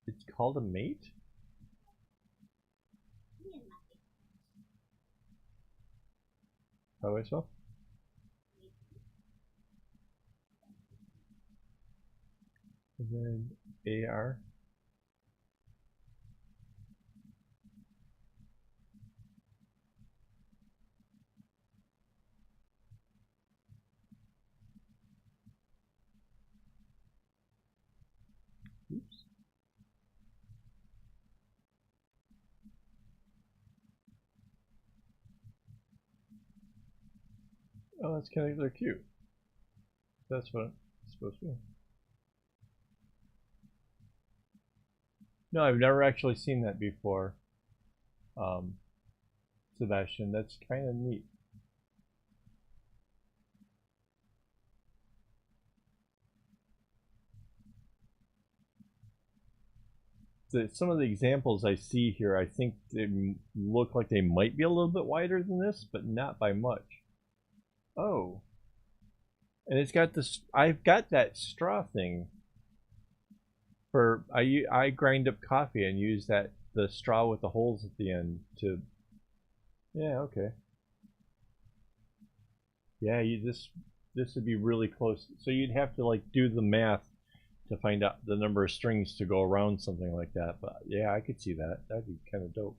It's called a mate? How do I spell? And then A-R. Oops. Oh, that's kind of, they're cute. That's what it's supposed to be. No, I've never actually seen that before, Sebastian. That's kind of neat. Some of the examples I see here, I think they look like they might be a little bit wider than this, but not by much. Oh. And it's got this, I've got that straw thing for, I grind up coffee and use the straw with the holes at the end to, yeah, okay. Yeah, this would be really close. So you'd have to like do the math to find out the number of strings to go around something like that. But yeah, I could see that. That'd be kind of dope.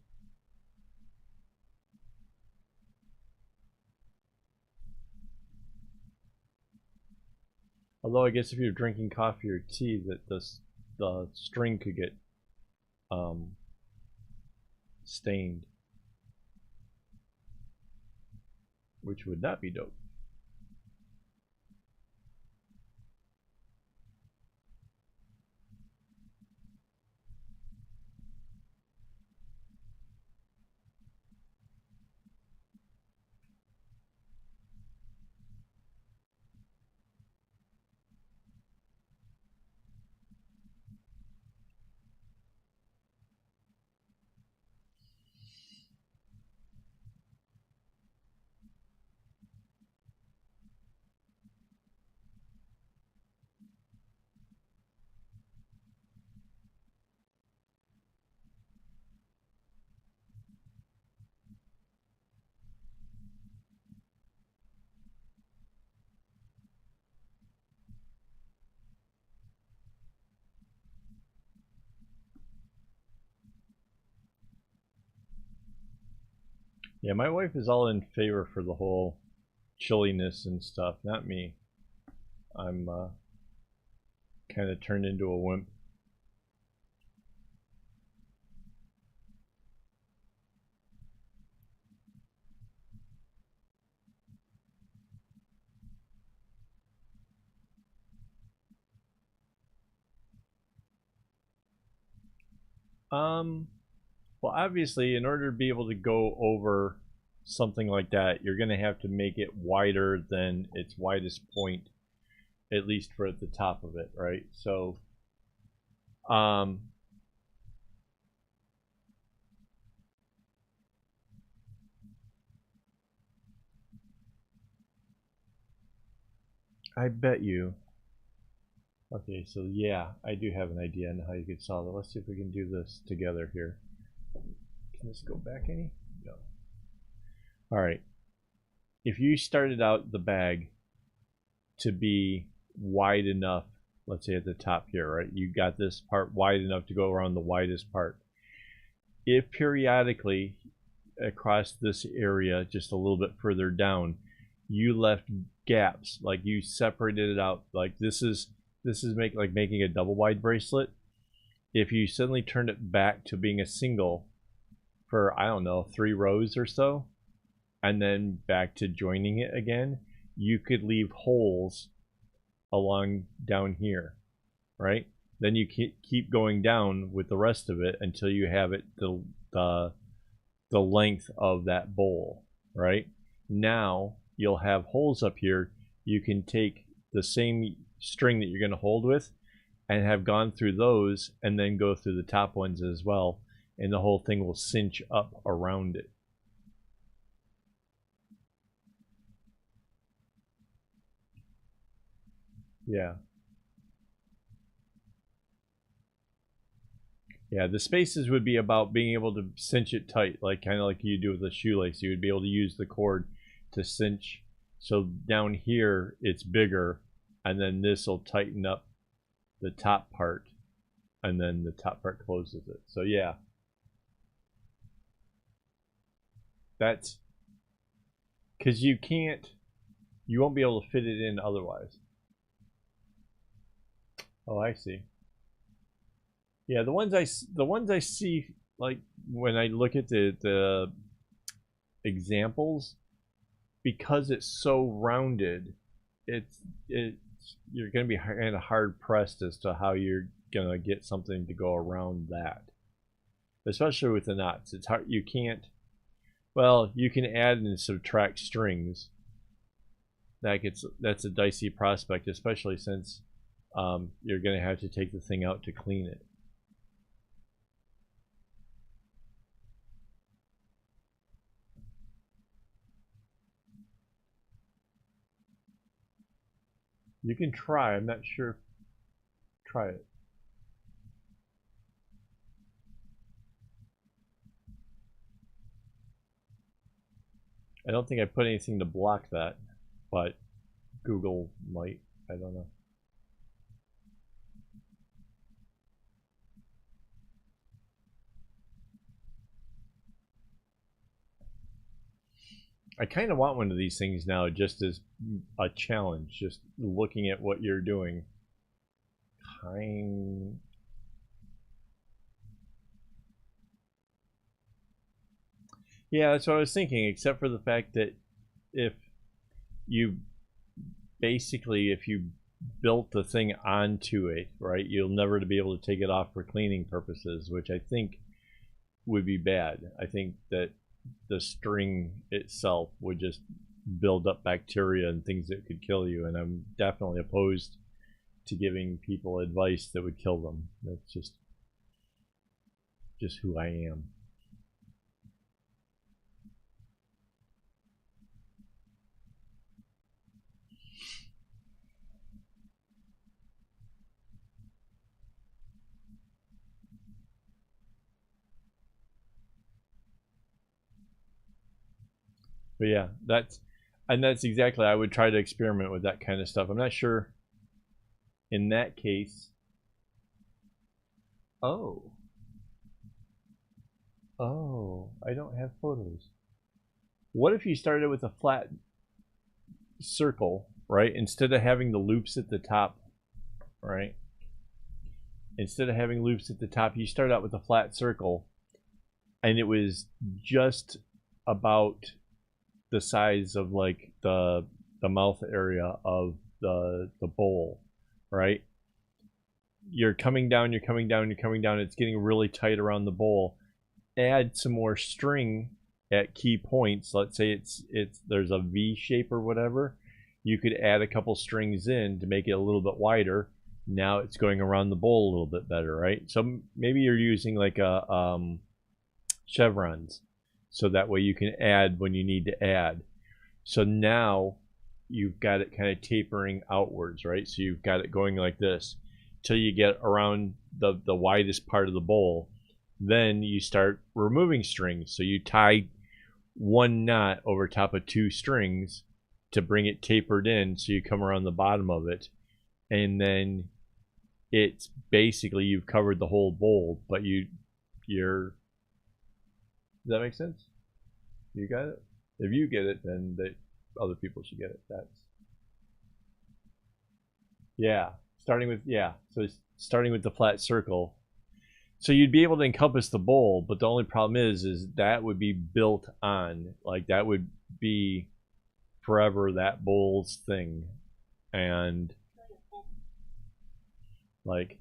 Although I guess if you're drinking coffee or tea, that the string could get stained, which would not be dope. Yeah, my wife is all in favor for the whole chilliness and stuff, not me. I'm kind of turned into a wimp. Well, obviously, in order to be able to go over something like that, you're going to have to make it wider than its widest point, at least for at the top of it, right? So, I bet you. Okay, so yeah, I do have an idea on how you could solve it. Let's see if we can do this together here. Can this go back any? No. All right. If you started out the bag to be wide enough, let's say at the top here, right? You got this part wide enough to go around the widest part. If periodically across this area, just a little bit further down, you left gaps, like you separated it out, like this is making a double wide bracelet. If you suddenly turned it back to being a single for, I don't know, 3 rows or so, and then back to joining it again, you could leave holes along down here, right? Then you keep going down with the rest of it until you have it the length of that bowl, right? Now you'll have holes up here. You can take the same string that you're going to hold with and have gone through those and then go through the top ones as well, and the whole thing will cinch up around it. Yeah. Yeah, the spaces would be about being able to cinch it tight, like kind of like you do with a shoelace. You would be able to use the cord to cinch. So down here it's bigger, and then this will tighten up the top part, and then the top part closes it. So yeah, that's because you won't be able to fit it in otherwise. Oh, I see. Yeah, the ones I see, like when I look at the examples, because it's so rounded, you're going to be kind of hard pressed as to how you're going to get something to go around that, especially with the knots. It's hard. You can't. Well, you can add and subtract strings. That's a dicey prospect, especially since you're going to have to take the thing out to clean it. You can try. I'm not sure. Try it. I don't think I put anything to block that, but Google might. I don't know. I kind of want one of these things now, just as a challenge, just looking at what you're doing. Yeah, that's what I was thinking, except for the fact that if you if you built the thing onto it, right, you'll never be able to take it off for cleaning purposes, which I think would be bad. I think that the string itself would just build up bacteria and things that could kill you, and I'm definitely opposed to giving people advice that would kill them. That's just who I am. But yeah, that's exactly, I would try to experiment with that kind of stuff. I'm not sure in that case. Oh, I don't have photos. What if you started with a flat circle, right? Instead of having the loops at the top, right? Instead of having loops at the top, you start out with a flat circle, and it was just about the size of like the mouth area of the bowl, right? You're coming down, you're coming down, you're coming down. It's getting really tight around the bowl. Add some more string at key points. Let's say it's there's a V shape or whatever. You could add a couple strings in to make it a little bit wider. Now it's going around the bowl a little bit better, right? So maybe you're using like a chevrons, so that way you can add when you need to add. So now you've got it kind of tapering outwards, right? So you've got it going like this till you get around the widest part of the bowl. Then you start removing strings. So you tie one knot over top of two strings to bring it tapered in, so you come around the bottom of it, and then it's basically you've covered the whole bowl, but you're does that make sense? You got it? If you get it, then other people should get it. That's so starting with the flat circle. So you'd be able to encompass the bowl, but the only problem is that would be built on, like that would be forever that bowl's thing. And like,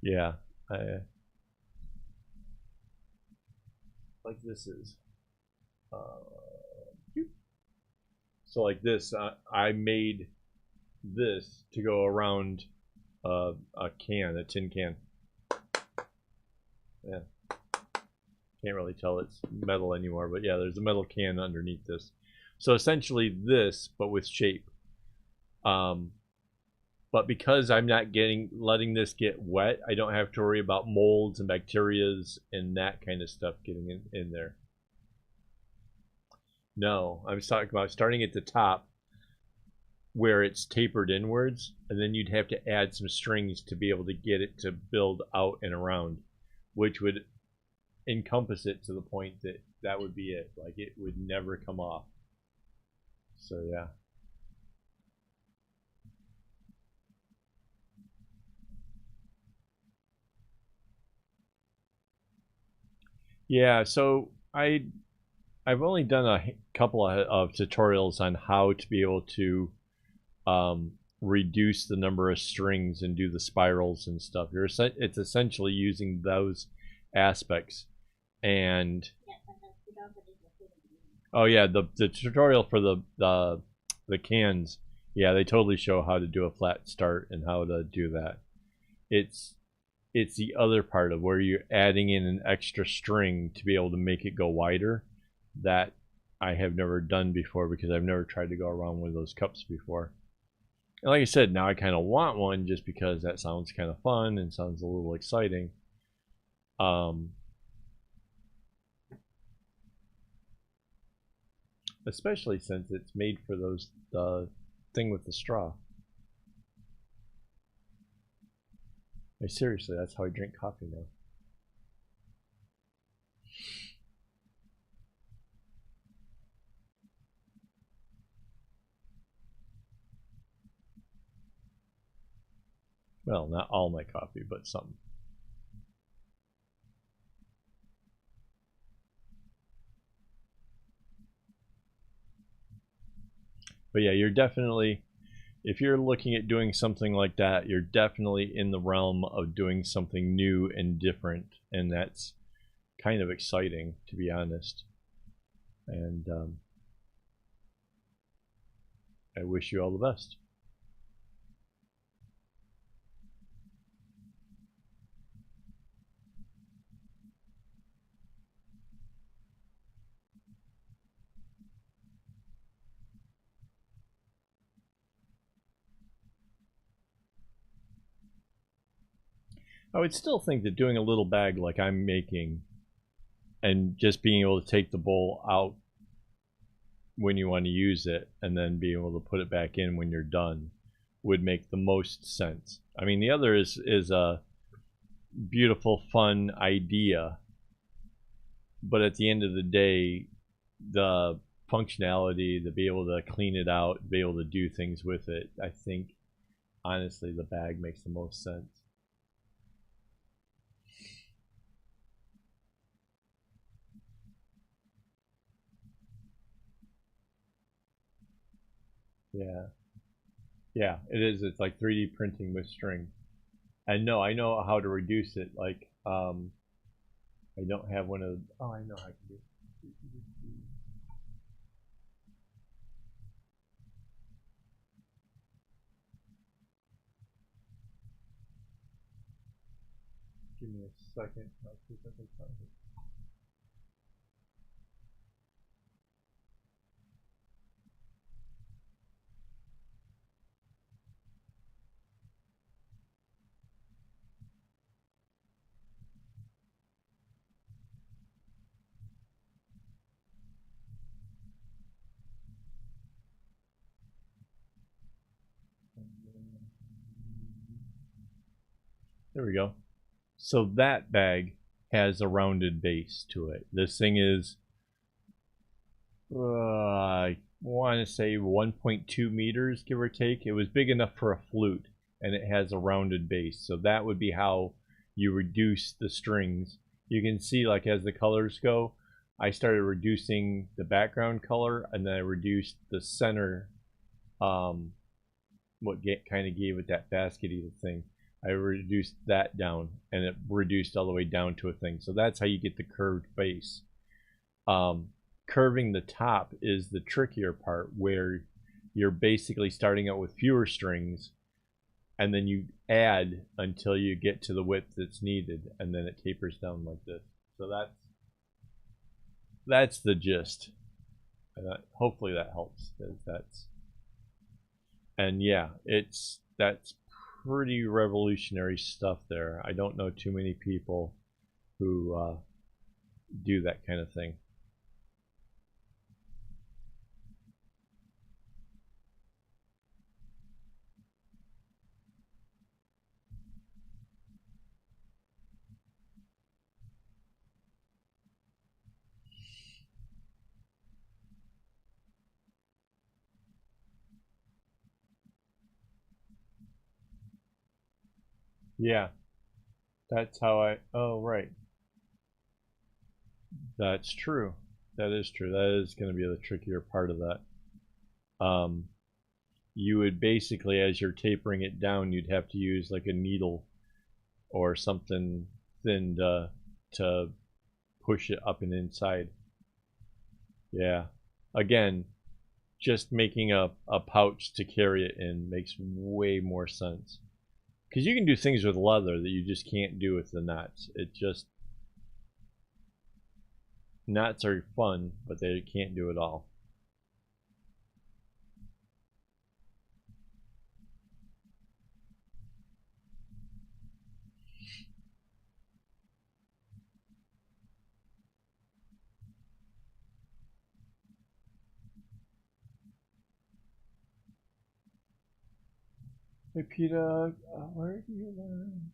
yeah, like this is so like this, I made this to go around a tin can. Yeah, can't really tell it's metal anymore, but yeah, there's a metal can underneath this. So essentially this, but with shape. But because I'm not letting this get wet, I don't have to worry about molds and bacterias and that kind of stuff getting in there. No, I'm talking about starting at the top where it's tapered inwards, and then you'd have to add some strings to be able to get it to build out and around, which would encompass it to the point that that would be it. Like it would never come off. So yeah. Yeah, so I've only done a couple of tutorials on how to be able to reduce the number of strings and do the spirals and stuff. It's essentially using those aspects. And oh yeah, the tutorial for the cans, yeah, they totally show how to do a flat start and how to do that. It's the other part of where you're adding in an extra string to be able to make it go wider that I have never done before, because I've never tried to go around with those cups before. And like I said, now I kind of want one just because that sounds kind of fun and sounds a little exciting. Especially since it's made for the thing with the straw. Like, seriously, that's how I drink coffee now. Well, not all my coffee, but some. But yeah, you're definitely, if you're looking at doing something like that, you're definitely in the realm of doing something new and different, and that's kind of exciting, to be honest. And I wish you all the best. I would still think that doing a little bag like I'm making and just being able to take the bowl out when you want to use it and then being able to put it back in when you're done would make the most sense. I mean, the other is a beautiful, fun idea, but at the end of the day, the functionality, to be able to clean it out, be able to do things with it, I think honestly the bag makes the most sense. Yeah. Yeah, it is. It's like 3D printing with string. And no, I know how to reduce it. Like, I don't have one of. Oh, I know how to do it. Give me a second. I'll see if I can find it. There we go. So that bag has a rounded base to it. This thing is, I want to say 1.2 meters, give or take. It was big enough for a flute, and it has a rounded base. So that would be how you reduce the strings. You can see, like, as the colors go, I started reducing the background color, and then I reduced the center, what kind of gave it that baskety thing. I reduced that down, and it reduced all the way down to a thing. So that's how you get the curved base. Curving the top is the trickier part, where you're basically starting out with fewer strings, and then you add until you get to the width that's needed, and then it tapers down like this. So that's the gist. And hopefully that helps. And yeah, that's pretty revolutionary stuff there. I don't know too many people who do that kind of thing. Yeah, that's how oh, right. That's true. That is true. That is going to be the trickier part of that. You would basically, as you're tapering it down, you'd have to use like a needle or something thin to push it up and inside. Yeah. Again, just making a pouch to carry it in makes way more sense. Because you can do things with leather that you just can't do with the knots. Knots are fun, but they can't do it all. Hey Peter, where do you learn?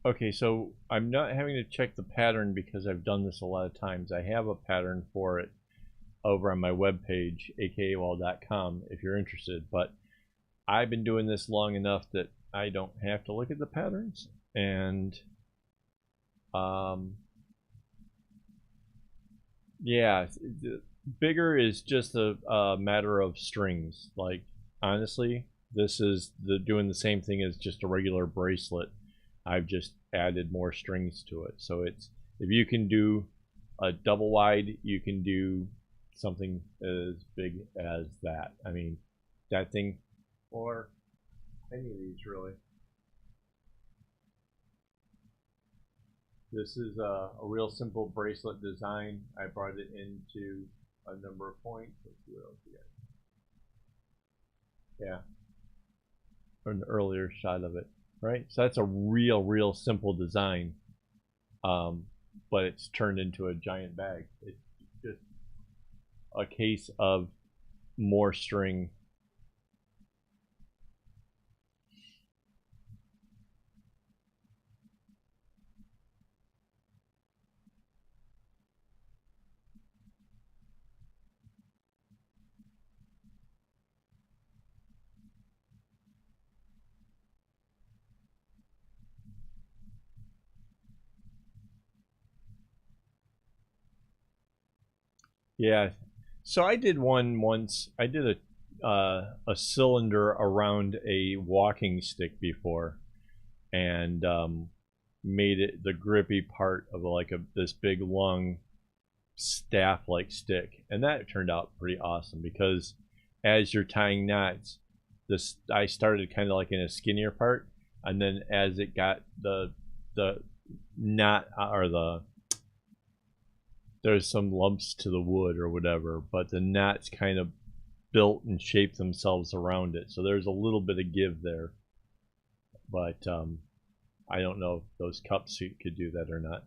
Okay, so I'm not having to check the pattern because I've done this a lot of times. I have a pattern for it over on my webpage, akaawol.com, if you're interested. But I've been doing this long enough that I don't have to look at the patterns, and yeah, bigger is just a matter of strings. Like, honestly, this is doing the same thing as just a regular bracelet. I've just added more strings to it. So it's, if you can do a double wide, you can do something as big as that. I mean, that thing, or any of these really. This is a real simple bracelet design. I brought it into a number of points. Let's see what else we got. Yeah, an earlier shot of it, right? So that's a real simple design, but it's turned into a giant bag. It's just a case of more string. Yeah. So I did one once. I did a cylinder around a walking stick before, and made it the grippy part of like this big long staff-like stick, and that turned out pretty awesome because as you're tying knots, this I started kind of like in a skinnier part, and then as it got the knot or there's some lumps to the wood or whatever, but the knots kind of built and shaped themselves around it. So there's a little bit of give there, but I don't know if those cups could do that or not.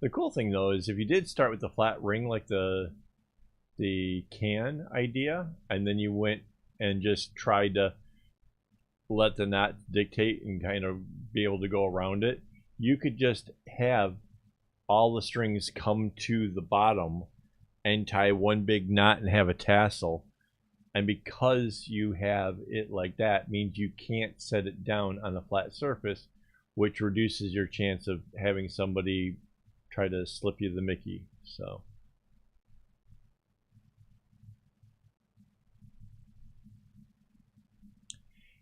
The cool thing though is if you did start with the flat ring like the can idea, and then you went and just tried to let the knot dictate and kind of be able to go around it, you could just have all the strings come to the bottom and tie one big knot and have a tassel. And because you have it like that, means you can't set it down on a flat surface, which reduces your chance of having somebody try to slip you the Mickey. So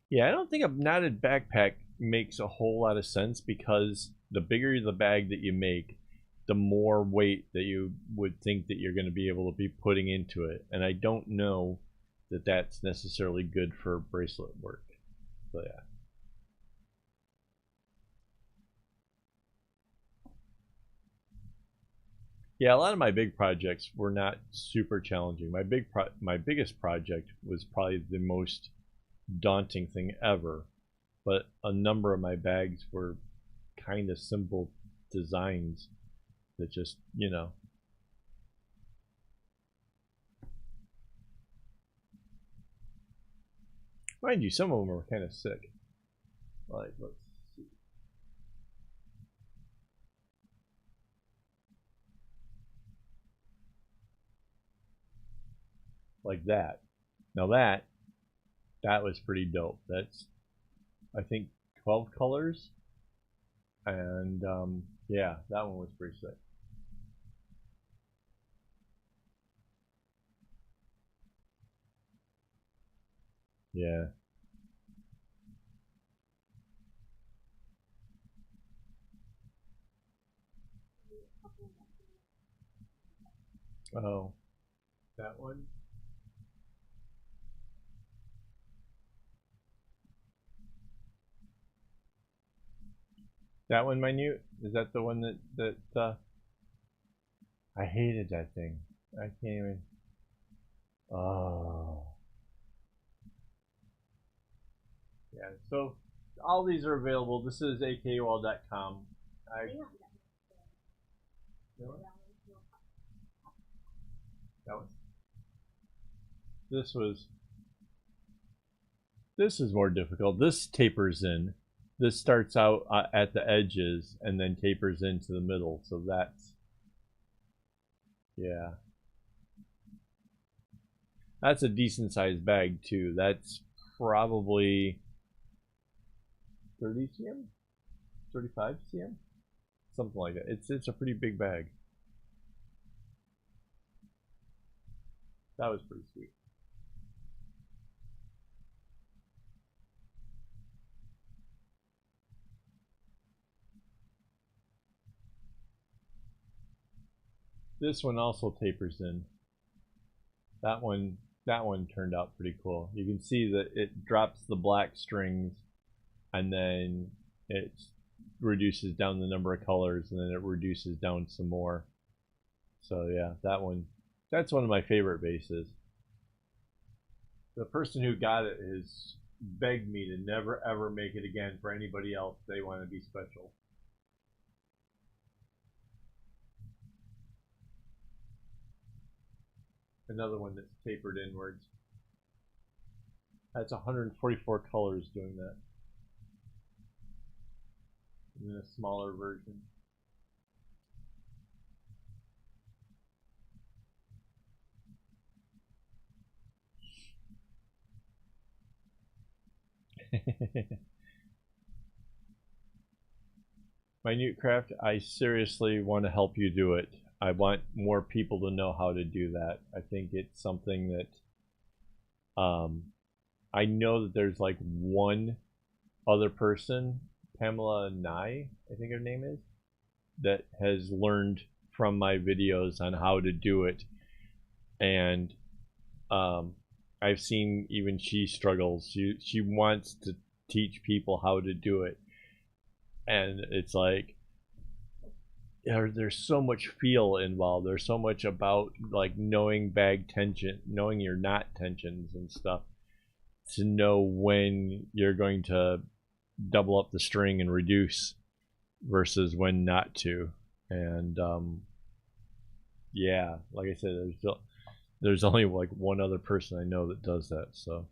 yeah, I don't think a knotted backpack makes a whole lot of sense because the bigger the bag that you make, the more weight that you would think that you're going to be able to be putting into it. And I don't know that that's necessarily good for bracelet work. So yeah. Yeah, a lot of my big projects were not super challenging. My biggest project was probably the most daunting thing ever, but a number of my bags were kind of simple designs that just, you know. Mind you, some of them were kind of sick. Like, let's see. Like that. Now that was pretty dope. That's, I think, 12 colors. And yeah, that one was pretty sick. Yeah. Oh, that one? That one minute? Is that the one that I hated that thing. I can't even. Oh. Yeah, so all these are available. This is akaawol.com. That one. This is more difficult. This tapers in. This starts out at the edges and then tapers into the middle. So that's, yeah. That's a decent sized bag too. That's probably 30 cm, 35 cm, something like that. It's a pretty big bag. That was pretty sweet. This one also tapers in. That one turned out pretty cool. You can see that it drops the black strings and then it reduces down the number of colors and then it reduces down some more. So yeah, that's one of my favorite bases. The person who got it has begged me to never ever make it again for anybody else. They want to be special. Another one that's tapered inwards. That's 144 colors doing that. And then a smaller version. Minute Craft, I seriously want to help you do it. I want more people to know how to do that. I think it's something that I know that there's like one other person, Pamela Nye, I think her name is, that has learned from my videos on how to do it. And I've seen even she struggles. She wants to teach people how to do it. And it's like, there's so much feel involved. There's so much about like knowing bag tension, knowing your knot tensions and stuff, to know when you're going to double up the string and reduce versus when not to. And yeah, like I said, there's only like one other person I know that does that. So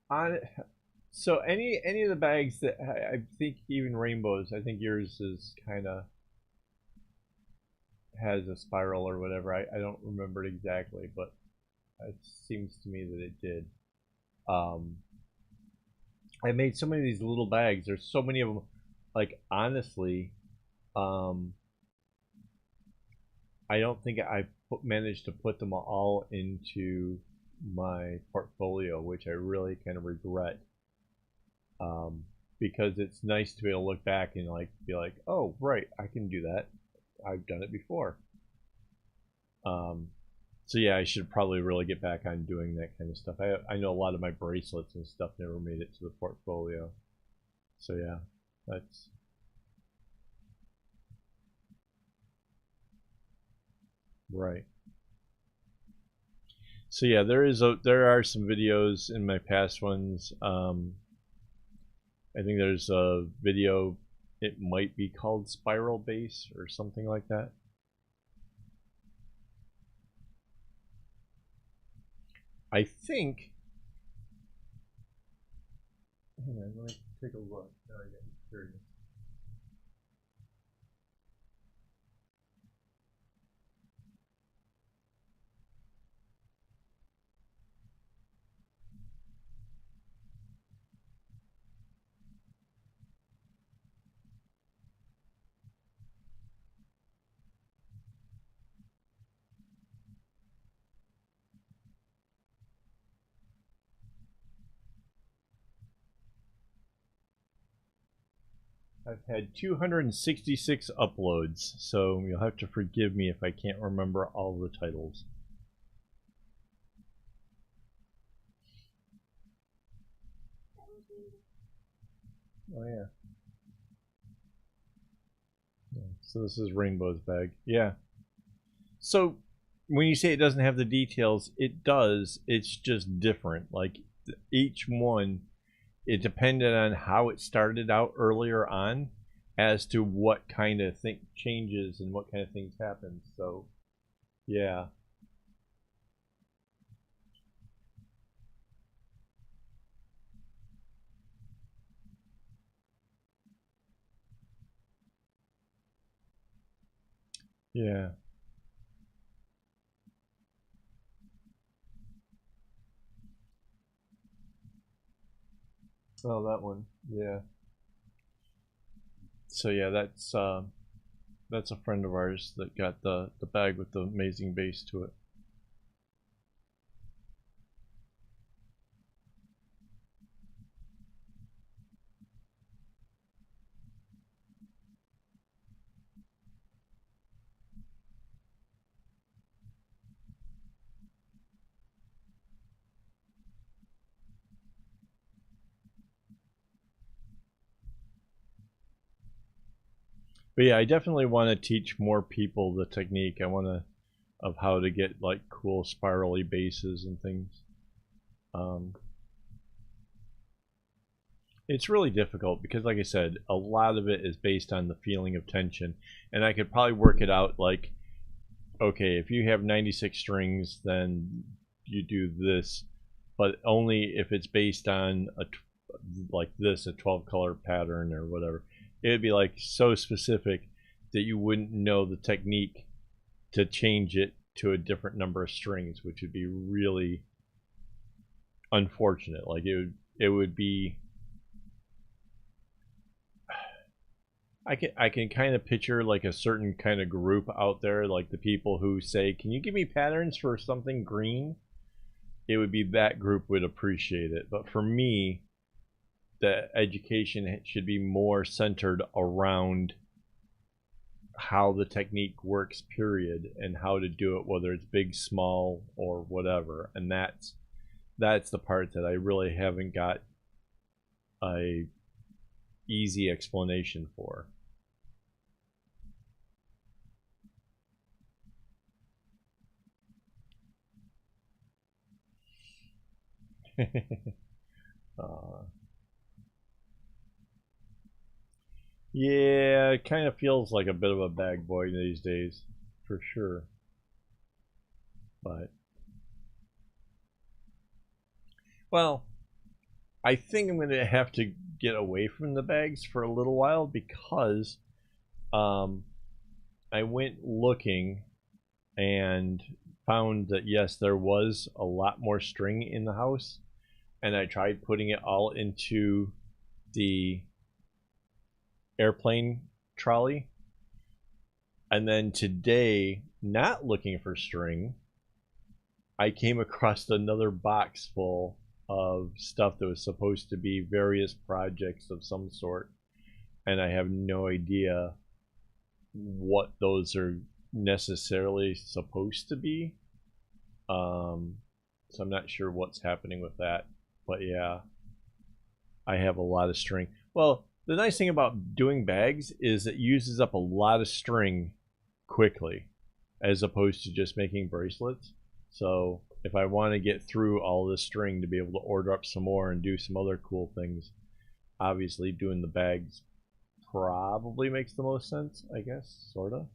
on so any of the bags that I think, even rainbows, I think yours is kind of has a spiral or whatever. I don't remember it exactly, but it seems to me that it did. I made so many of these little bags. There's so many of them. Like, honestly, I don't think I managed to put them all into my portfolio, which I really kind of regret. Because it's nice to be able to look back and like be like, oh right, I can do that. I've done it before. So yeah, I should probably really get back on doing that kind of stuff. I know a lot of my bracelets and stuff never made it to the portfolio. So yeah, that's right. So yeah, there are some videos in my past ones. I think there's a video, it might be called Spiral Base or something like that. I think, hang on, let me take a look. Now I get curious. I've had 266 uploads, so you'll have to forgive me if I can't remember all the titles. Oh yeah. So this is Rainbow's bag. Yeah. So when you say it doesn't have the details, it does. It's just different. Like each one, it depended on how it started out earlier on. as to what kind of thing changes and what kind of things happen. So, yeah. Yeah. Oh, that one. Yeah. So yeah, that's a friend of ours that got the bag with the amazing base to it. But yeah, I definitely want to teach more people the technique. I want to of how to get like cool spirally bases and things. It's really difficult because, like I said, a lot of it is based on the feeling of tension, and I could probably work it out like, okay, if you have 96 strings, then you do this, but only if it's based on like this, a 12 color pattern or whatever. It would be like so specific that you wouldn't know the technique to change it to a different number of strings, which would be really unfortunate. Like it would be. I can kind of picture like a certain kind of group out there, like the people who say, "Can you give me patterns for something green?" It would be that group would appreciate it. But for me, the education should be more centered around how the technique works, period, and how to do it, whether it's big, small, or whatever. And that's the part that I really haven't got a easy explanation for. uh, yeah, it kind of feels like a bit of a bag boy these days, for sure. But well, I think I'm gonna have to get away from the bags for a little while because um, I went looking and found that yes, there was a lot more string in the house, and I tried putting it all into the airplane trolley. And then today, not looking for string, I came across another box full of stuff that was supposed to be various projects of some sort, and I have no idea what those are necessarily supposed to be. So I'm not sure what's happening with that. But yeah, I have a lot of string. Well, the nice thing about doing bags is it uses up a lot of string quickly as opposed to just making bracelets. So if I want to get through all this string to be able to order up some more and do some other cool things, obviously doing the bags probably makes the most sense, I guess, sort of.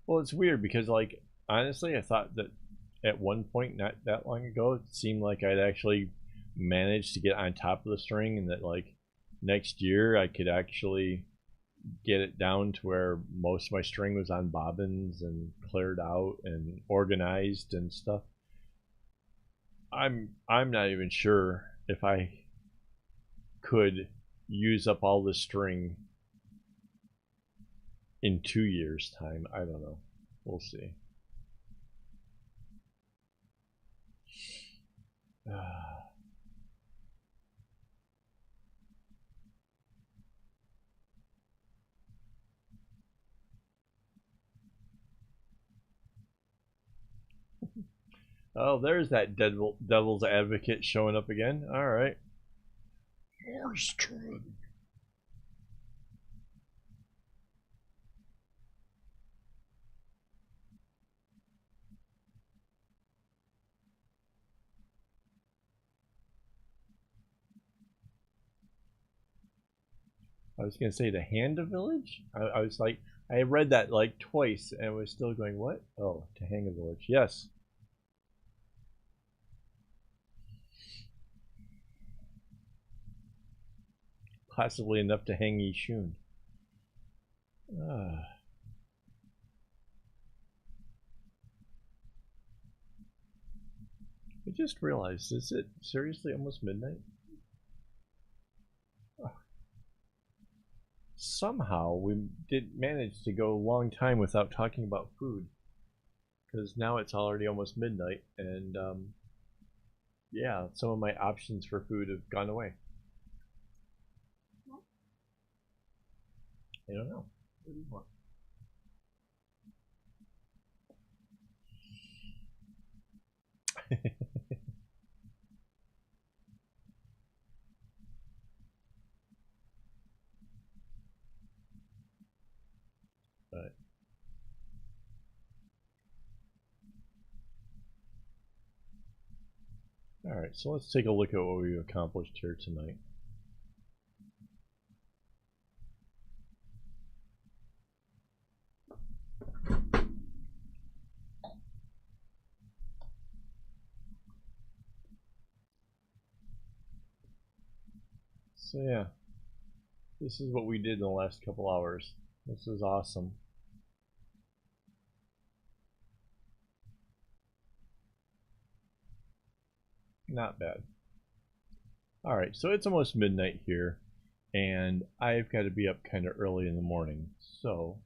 Well, it's weird because, like, honestly, I thought that at one point, not that long ago, it seemed like I'd actually managed to get on top of the string, and that, like, next year I could actually get it down to where most of my string was on bobbins and cleared out and organized and stuff. I'm not even sure if I could use up all the string in 2 years' time. I don't know. We'll see. Oh, there's that devil's advocate showing up again. All right. I was gonna say the Hand of Village. I was like, I read that like twice and was still going, what? Oh, to hang a village. Yes. Possibly enough to hang Yishun. I just realized, is it seriously almost midnight? Somehow we did manage to go a long time without talking about food, because now it's already almost midnight, and yeah, some of my options for food have gone away. I don't know. What do you want? Right. All right, so let's take a look at what we've accomplished here tonight. So yeah, this is what we did in the last couple hours. This is awesome. Not bad. All right, so it's almost midnight here, and I've got to be up kind of early in the morning. So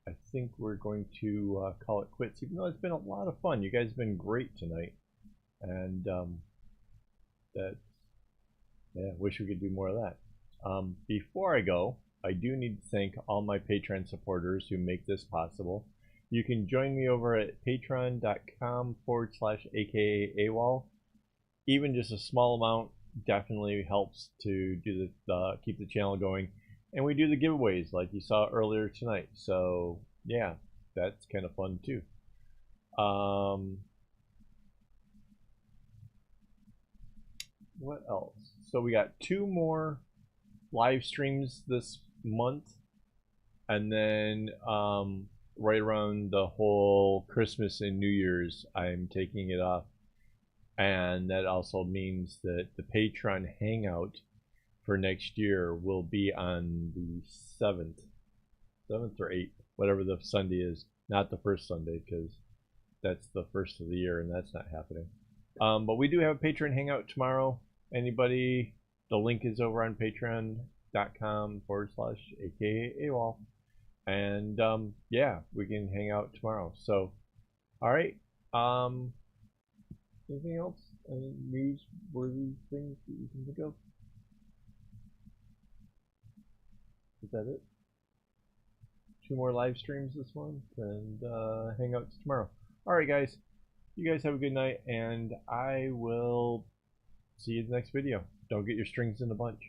I think we're going to call it quits, even though it's been a lot of fun. You guys have been great tonight, and yeah, wish we could do more of that. Before I go, I do need to thank all my Patreon supporters who make this possible. You can join me over at patreon.com/aka AWOL. Even just a small amount definitely helps to do keep the channel going. And we do the giveaways like you saw earlier tonight. So yeah, that's kind of fun too. What else? So we got 2 more live streams this month, and then right around the whole Christmas and New Year's I'm taking it off, and that also means that the Patreon hangout for next year will be on the 7th or 8th, whatever the Sunday is, not the first Sunday, because that's the first of the year and that's not happening. But we do have a Patreon hangout tomorrow. Anybody, the link is over on patreon.com/aka AWOL. And yeah, we can hang out tomorrow. So, all right. Anything else? Any newsworthy things that you can think of? Is that it? 2 more live streams this month and hangouts tomorrow. All right, guys. You guys have a good night, and I will see you in the next video. Don't get your strings in a bunch.